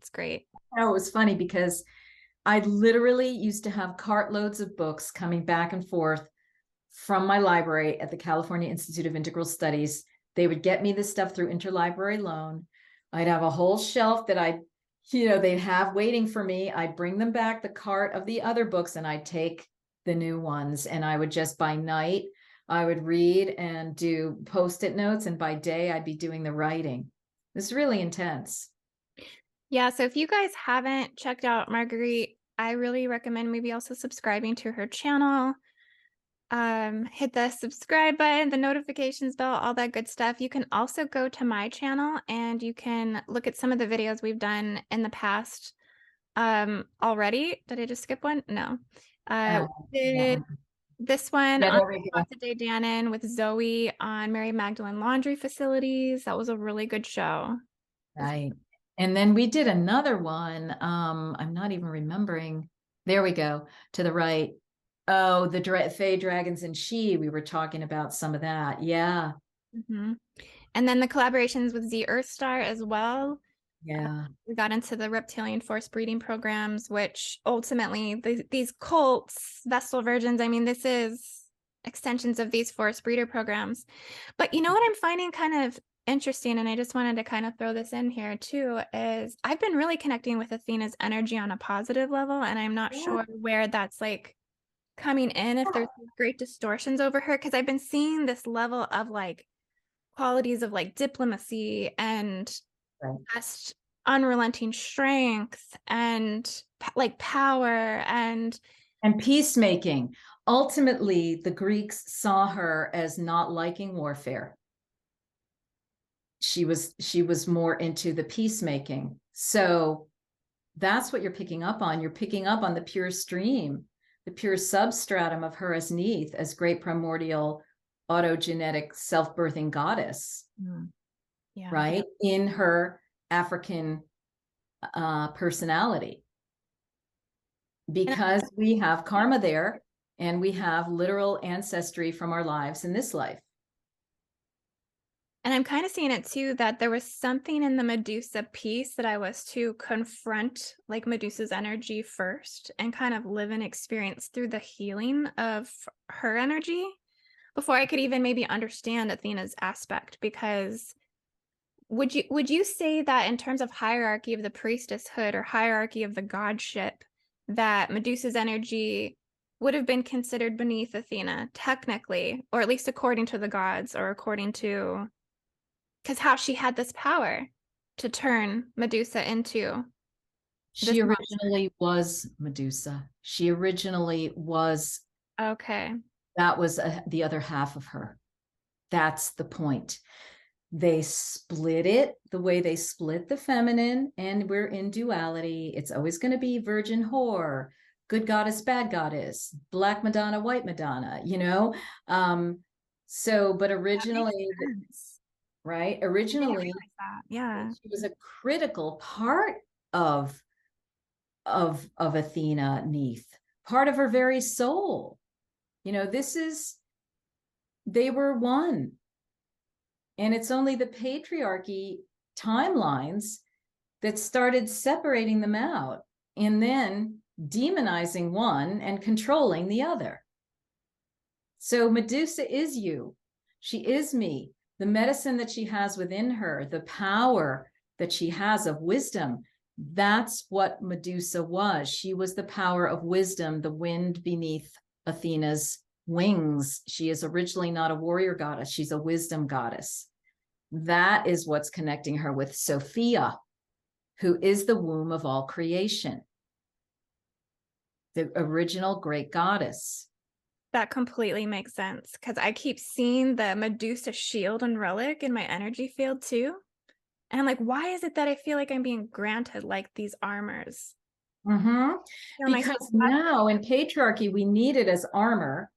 great. Oh, it was funny because I literally used to have cartloads of books coming back and forth from my library at the California Institute of Integral Studies. They would get me this stuff through interlibrary loan. I'd have a whole shelf that they'd have waiting for me. I'd bring them back, the cart of the other books, and I'd take the new ones. And I would just, by night, I would read and do Post-it notes. And by day, I'd be doing the writing. It's really intense. Yeah. So if you guys haven't checked out Marguerite, I really recommend maybe also subscribing to her channel. Hit the subscribe button, the notifications bell, all that good stuff. You can also go to my channel and you can look at some of the videos we've done in the past already. Did I just skip one? No. Did this one on Day Dannon with Zoe on Mary Magdalene laundry facilities. That was a really good show. Right. And then we did another one. I'm not even remembering. There we go, to the right. Oh, the Fae Dragons and She. We were talking about some of that. Yeah. Mm-hmm. And then the collaborations with Z Earthstar as well. Yeah. We got into the reptilian force breeding programs, which ultimately these cults, Vestal Virgins, I mean, this is extensions of these force breeder programs. But you know what I'm finding kind of interesting, and I just wanted to kind of throw this in here too, is I've been really connecting with Athena's energy on a positive level, and I'm not sure where that's like coming in, if there's great distortions over her, because I've been seeing this level of like qualities of like diplomacy and just unrelenting strength and like power and peacemaking. Ultimately, the Greeks saw her as not liking warfare. She was more into the peacemaking. So that's what you're picking up on. You're picking up on the pure stream, the pure substratum of her as Neith, as great primordial autogenetic self-birthing goddess. Yeah. Right? In her African personality. Because we have karma there and we have literal ancestry from our lives in this life. And I'm kind of seeing it too, that there was something in the Medusa piece that I was to confront like Medusa's energy first and kind of live and experience through the healing of her energy before I could even maybe understand Athena's aspect. Because would you say that in terms of hierarchy of the priestesshood or hierarchy of the godship, that Medusa's energy would have been considered beneath Athena technically, or at least according to the gods, or according to, because how she had this power to turn Medusa into. She originally was Medusa. She originally was. Okay. That was the other half of her. That's the point. They split it the way they split the feminine, and we're in duality. It's always going to be virgin whore, good goddess, bad goddess, black Madonna, white Madonna, but originally, right? Originally, yeah, she was a critical part of Athena, Neith, part of her very soul. They were one. And it's only the patriarchy timelines that started separating them out and then demonizing one and controlling the other. So Medusa is you. She is me. The medicine that she has within her, the power that she has of wisdom, that's what Medusa was. She was the power of wisdom, the wind beneath Athena's wings. She is originally not a warrior goddess. She's a wisdom goddess. That is what's connecting her with Sophia, who is the womb of all creation, the original great goddess. That completely makes sense, because I keep seeing the Medusa shield and relic in my energy field too. And I'm like, why is it that I feel like I'm being granted like these armors? Because now in patriarchy, we need it as armor.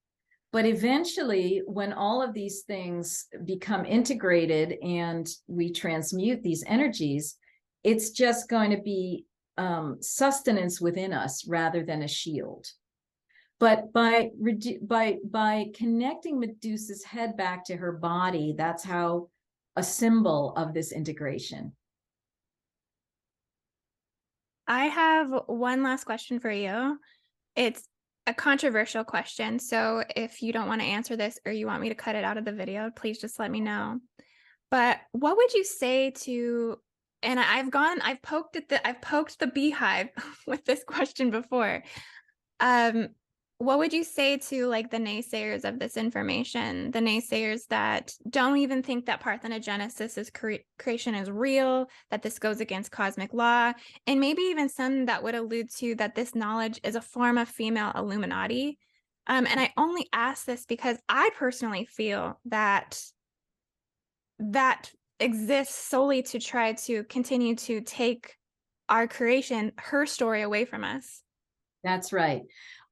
But eventually, when all of these things become integrated and we transmute these energies, it's just going to be sustenance within us rather than a shield. But by connecting Medusa's head back to her body, that's how a symbol of this integration. I have one last question for you. It's a controversial question. So if you don't want to answer this or you want me to cut it out of the video, please just let me know. But what would you say to, and I've poked the beehive with this question before. What would you say to like the naysayers of this information, the naysayers that don't even think that parthenogenesis is creation is real, that this goes against cosmic law, and maybe even some that would allude to that this knowledge is a form of female Illuminati? And I only ask this because I personally feel that exists solely to try to continue to take our creation, her story, away from us. That's right.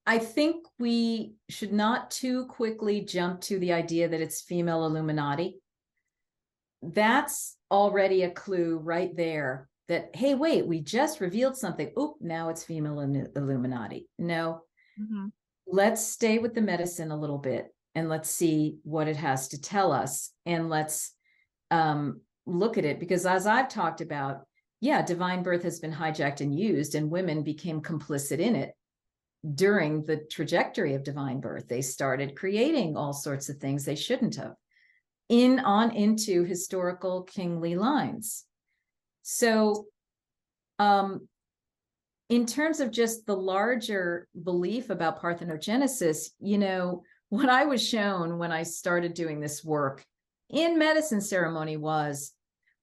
I think we should not too quickly jump to the idea that it's female Illuminati. That's already a clue right there that, hey, wait, we just revealed something. Oop, now it's female Illuminati. No, let's stay with the medicine a little bit and let's see what it has to tell us. And let's look at it, because as I've talked about, yeah, divine birth has been hijacked and used, and women became complicit in it. During the trajectory of divine birth, they started creating all sorts of things they shouldn't have into historical kingly lines. So in terms of just the larger belief about parthenogenesis, what I was shown when I started doing this work in medicine ceremony was,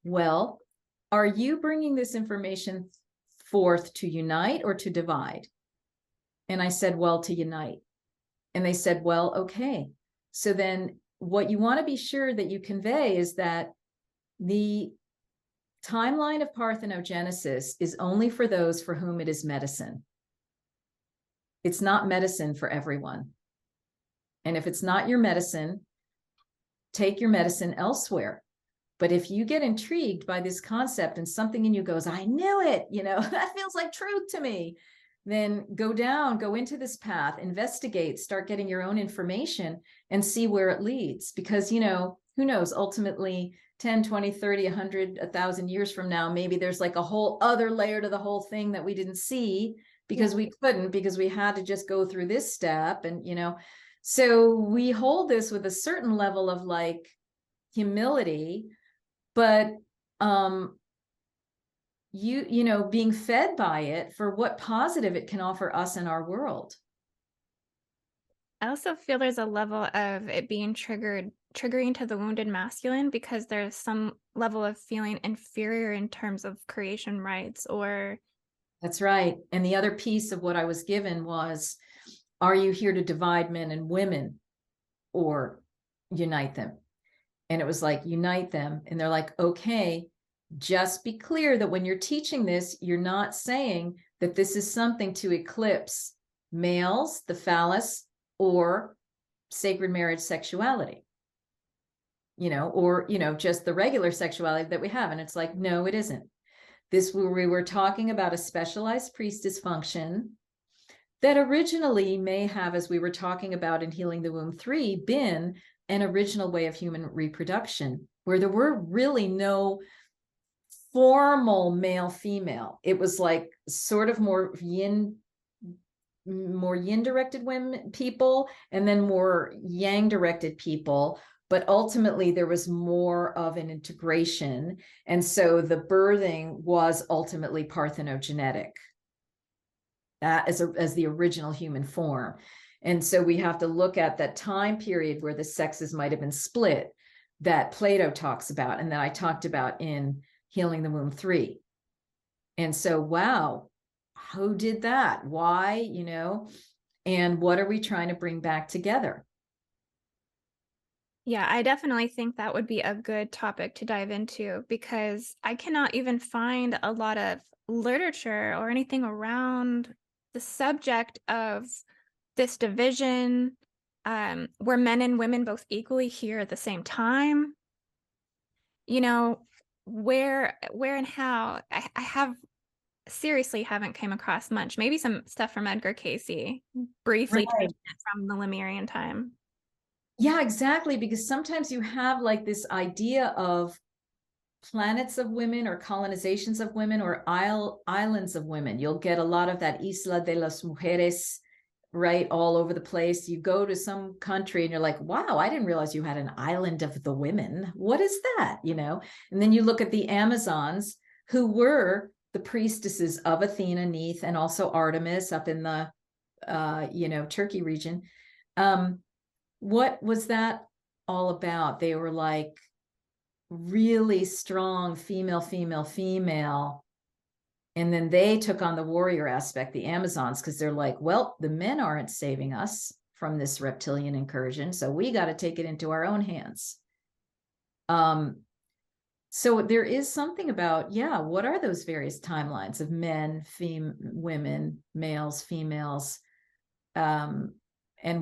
well, are you bringing this information forth to unite or to divide? And I said, well, to unite. And they said, well, okay. So then what you want to be sure that you convey is that the timeline of parthenogenesis is only for those for whom it is medicine. It's not medicine for everyone. And if it's not your medicine, take your medicine elsewhere. But if you get intrigued by this concept and something in you goes, I knew it, that feels like truth to me, then go into this path, investigate, start getting your own information and see where it leads. Because, who knows, ultimately 10, 20, 30, 100, 1,000 years from now, maybe there's like a whole other layer to the whole thing that we didn't see because we couldn't, because we had to just go through this step. And, so we hold this with a certain level of like humility, but, being fed by it for what positive it can offer us in our world. I also feel there's a level of it being triggering to the wounded masculine, because there's some level of feeling inferior in terms of creation rights or. That's right. And the other piece of what I was given was, are you here to divide men and women or unite them? And it was like, unite them. And they're like, okay, just be clear that when you're teaching this, you're not saying that this is something to eclipse males, the phallus, or sacred marriage sexuality, or, just the regular sexuality that we have. And it's like, no, it isn't. We were talking about a specialized priestess function that originally may have, as we were talking about in Healing the Womb 3, been an original way of human reproduction, where there were really no formal male-female. It was like sort of more yin directed women people, and then more yang directed people. But ultimately there was more of an integration. And so the birthing was ultimately parthenogenetic, as the original human form. And so we have to look at that time period where the sexes might have been split, that Plato talks about, and that I talked about in Healing the Womb 3. And so, wow, who did that? Why, and what are we trying to bring back together? Yeah, I definitely think that would be a good topic to dive into, because I cannot even find a lot of literature or anything around the subject of this division, where men and women both equally here at the same time. Where and how. I have seriously haven't came across much. Maybe some stuff from Edgar Cayce, briefly taking it from the Lemurian time. Yeah, exactly. Because sometimes you have like this idea of planets of women or colonizations of women or islands of women. You'll get a lot of that Isla de las Mujeres, right, all over the place. You go to some country and you're like, wow, I didn't realize you had an island of the women. What is that? You know, and then you look at the Amazons, who were the priestesses of Athena, Neith, and also Artemis up in the, Turkey region. What was that all about? They were like really strong female. And then they took on the warrior aspect, the Amazons, because they're like, well, the men aren't saving us from this reptilian incursion, so we got to take it into our own hands. So there is something about, what are those various timelines of men, women, males, females, and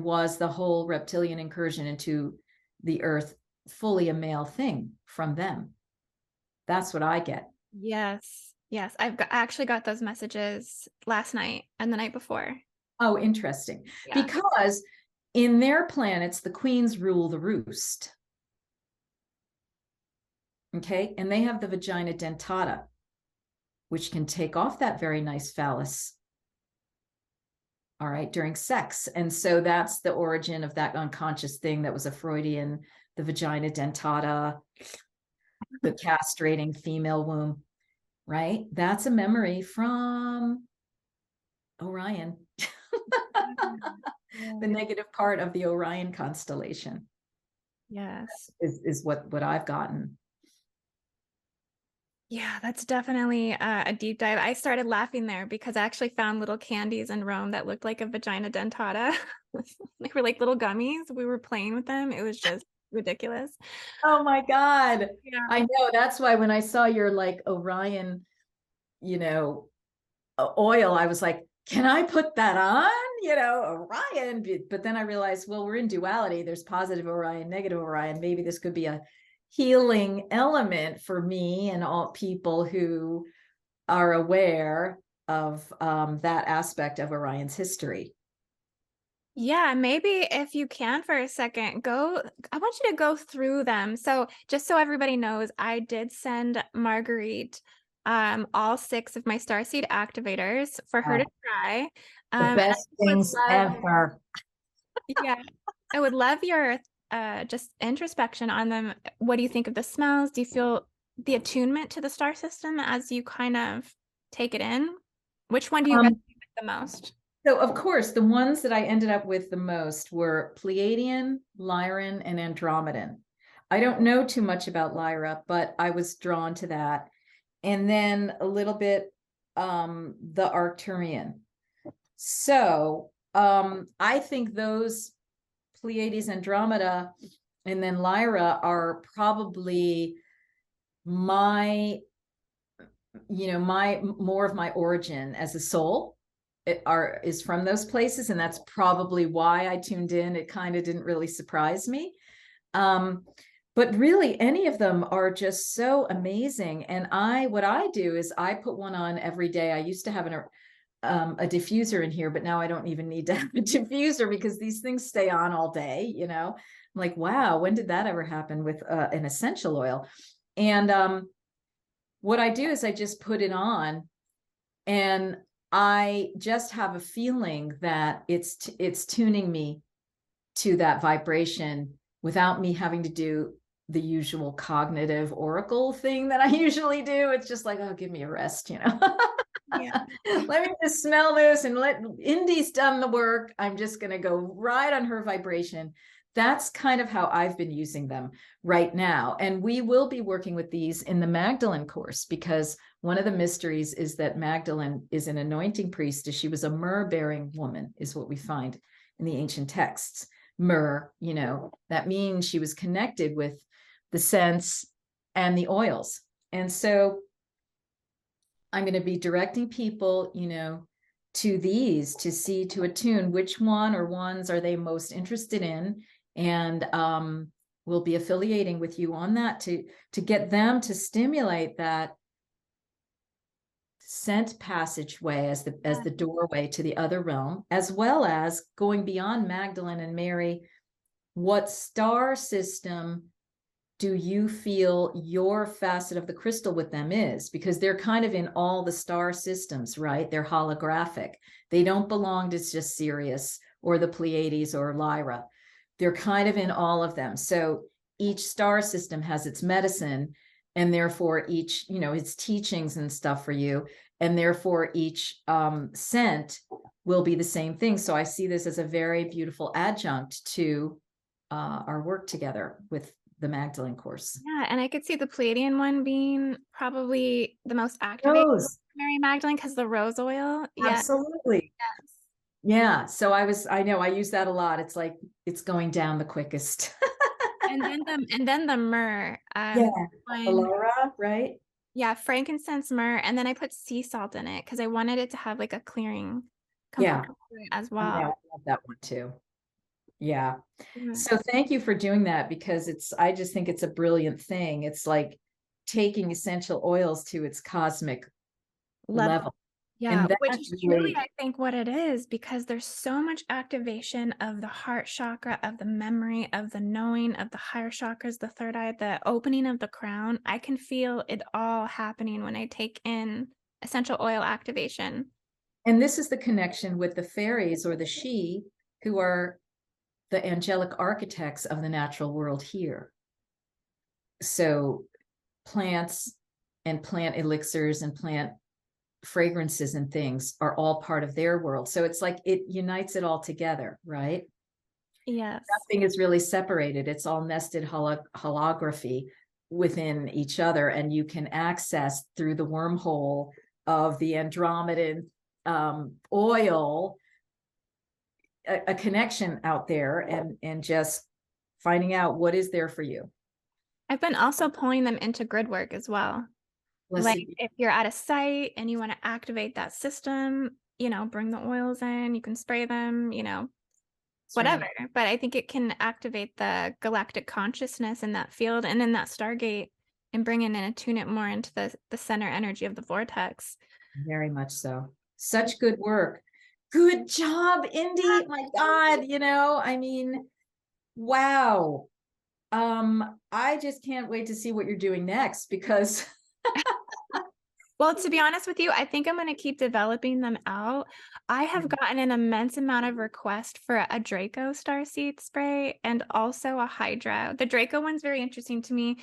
was the whole reptilian incursion into the earth fully a male thing from them? That's what I get. Yes. I actually got those messages last night and the night before. Oh, interesting. Yeah. Because in their planets, the queens rule the roost. Okay. And they have the vagina dentata, which can take off that very nice phallus. All right, during sex. And so that's the origin of that unconscious thing that was a Freudian, the vagina dentata, the castrating female womb, right? That's a memory from Orion, the negative part of the Orion constellation. Yes. Is what I've gotten. Yeah, that's definitely a deep dive. I started laughing there because I actually found little candies in Rome that looked like a vagina dentata. They were like little gummies. We were playing with them. It was just ridiculous. Oh my God. Yeah. I know. That's why when I saw your like Orion, oil, I was like, can I put that on? Orion. But then I realized, well, we're in duality. There's positive Orion, negative Orion. Maybe this could be a healing element for me and all people who are aware of that aspect of Orion's history. Yeah, maybe if you can for a second, I want you to go through them. So just so everybody knows, I did send Marguerite all 6 of my starseed activators for her to try. The best things ever. Yeah, I would love your just introspection on them. What do you think of the smells? Do you feel the attunement to the star system as you kind of take it in? Which one do you resonate with the most? So, of course, the ones that I ended up with the most were Pleiadian, Lyran, and Andromedan. I don't know too much about Lyra, but I was drawn to that. And then a little bit the Arcturian. So I think those Pleiades, Andromeda, and then Lyra are probably my more of my origin as a soul is from those places, and that's probably why I tuned in. It kind of didn't really surprise me, but really any of them are just so amazing. And what I do is I put one on every day. I used to have a diffuser in here, but now I don't even need to have a diffuser because these things stay on all day. I'm like, wow, when did that ever happen with an essential oil? And what I do is I just put it on, and I just have a feeling that it's tuning me to that vibration without me having to do the usual cognitive oracle thing that I usually do. It's just like, oh, give me a rest, Yeah. Let me just smell this and let Indy's done the work. I'm just going to go right on her vibration. That's kind of how I've been using them right now. And we will be working with these in the Magdalene course, because one of the mysteries is that Magdalene is an anointing priestess. She was a myrrh-bearing woman, is what we find in the ancient texts. Myrrh, that means she was connected with the scents and the oils. And so I'm going to be directing people, to these to attune which one or ones are they most interested in. And we'll be affiliating with you on that to get them to stimulate that scent passageway as the doorway to the other realm, as well as going beyond Magdalene and Mary. What star system do you feel your facet of the crystal with them is? Because they're kind of in all the star systems, right? They're holographic. They don't belong to just Sirius or the Pleiades or Lyra. They're kind of in all of them. So each star system has its medicine, and therefore each, its teachings and stuff for you. And therefore each scent will be the same thing. So I see this as a very beautiful adjunct to our work together with the Magdalene course. Yeah, and I could see the Palladian one being probably the most activated Mary Magdalene because the rose oil. Yeah. Absolutely. Yes. Yeah. So I know I use that a lot. It's like it's going down the quickest. and then the myrrh. Yeah. Laura, right? Yeah, frankincense, myrrh, and then I put sea salt in it because I wanted it to have like a clearing component as well. Yeah, I love that one too. Yeah. So thank you for doing that, because I just think it's a brilliant thing. It's like taking essential oils to its cosmic level. Yeah, which is truly, I think, what it is, because there's so much activation of the heart chakra, of the memory, of the knowing, of the higher chakras, the third eye, the opening of the crown. I can feel it all happening when I take in essential oil activation. And this is the connection with the fairies, or the She, who are the angelic architects of the natural world here. So plants and plant elixirs and plant fragrances and things are all part of their world. So it's like it unites it all together, right? Yes. Nothing is really separated. It's all nested holography within each other, and you can access through the wormhole of the Andromedan oil a connection out there, and just finding out what is there for you. I've been also pulling them into grid work as well. Like if you're at a site and you want to activate that system, bring the oils in, you can spray them, whatever. Right. But I think it can activate the galactic consciousness in that field and in that Stargate, and bring in and attune it more into the center energy of the vortex. Very much so. Such good work. Good job, Indy. My God, I mean, wow. I just can't wait to see what you're doing next, because well, to be honest with you, I think I'm going to keep developing them out. I have gotten an immense amount of requests for a Draco starseed spray and also a Hydra. The Draco one's very interesting to me.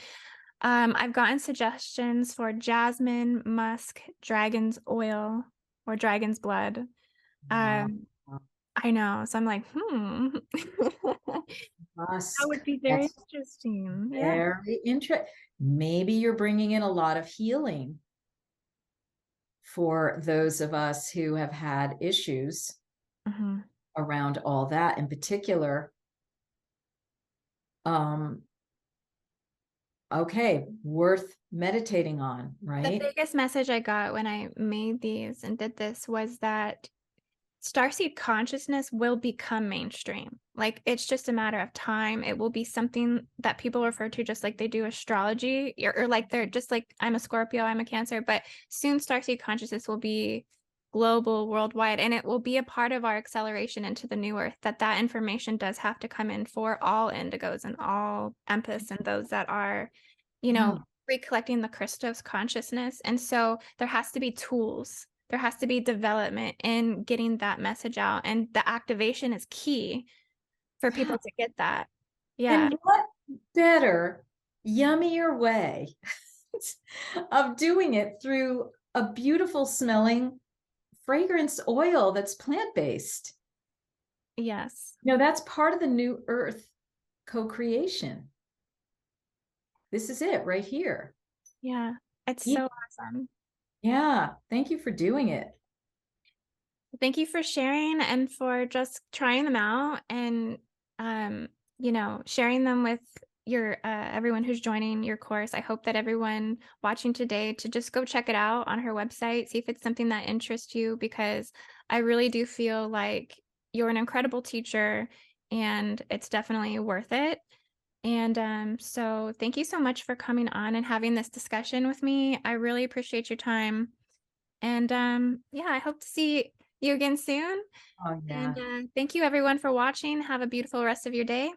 I've gotten suggestions for jasmine, musk, dragon's oil, or dragon's blood. I know. So I'm like, that would be very interesting. Very interesting. Maybe you're bringing in a lot of healing for those of us who have had issues around all that in particular. Okay, worth meditating on, right? The biggest message I got when I made these and did this was that starseed consciousness will become mainstream. Like, it's just a matter of time. It will be something that people refer to just like they do astrology, or like they're just like, I'm a Scorpio, I'm a Cancer, but soon starseed consciousness will be global, worldwide, and it will be a part of our acceleration into the new earth. That information does have to come in for all indigos and all empaths and those that are, recollecting the Christos consciousness. And so there has to be tools. There has to be development in getting that message out, and the activation is key for people to get that. Yeah. And what better, yummier way of doing it through a beautiful smelling fragrance oil that's plant-based. Yes. That's part of the new earth co-creation. This is it right here. Yeah. It's so awesome. Yeah. Thank you for doing it. Thank you for sharing and for just trying them out, and, sharing them with your everyone who's joining your course. I hope that everyone watching today to just go check it out on her website, see if it's something that interests you, because I really do feel like you're an incredible teacher and it's definitely worth it. And so thank you so much for coming on and having this discussion with me. I really appreciate your time. And I hope to see you again soon. Oh, yeah. And thank you everyone for watching. Have a beautiful rest of your day.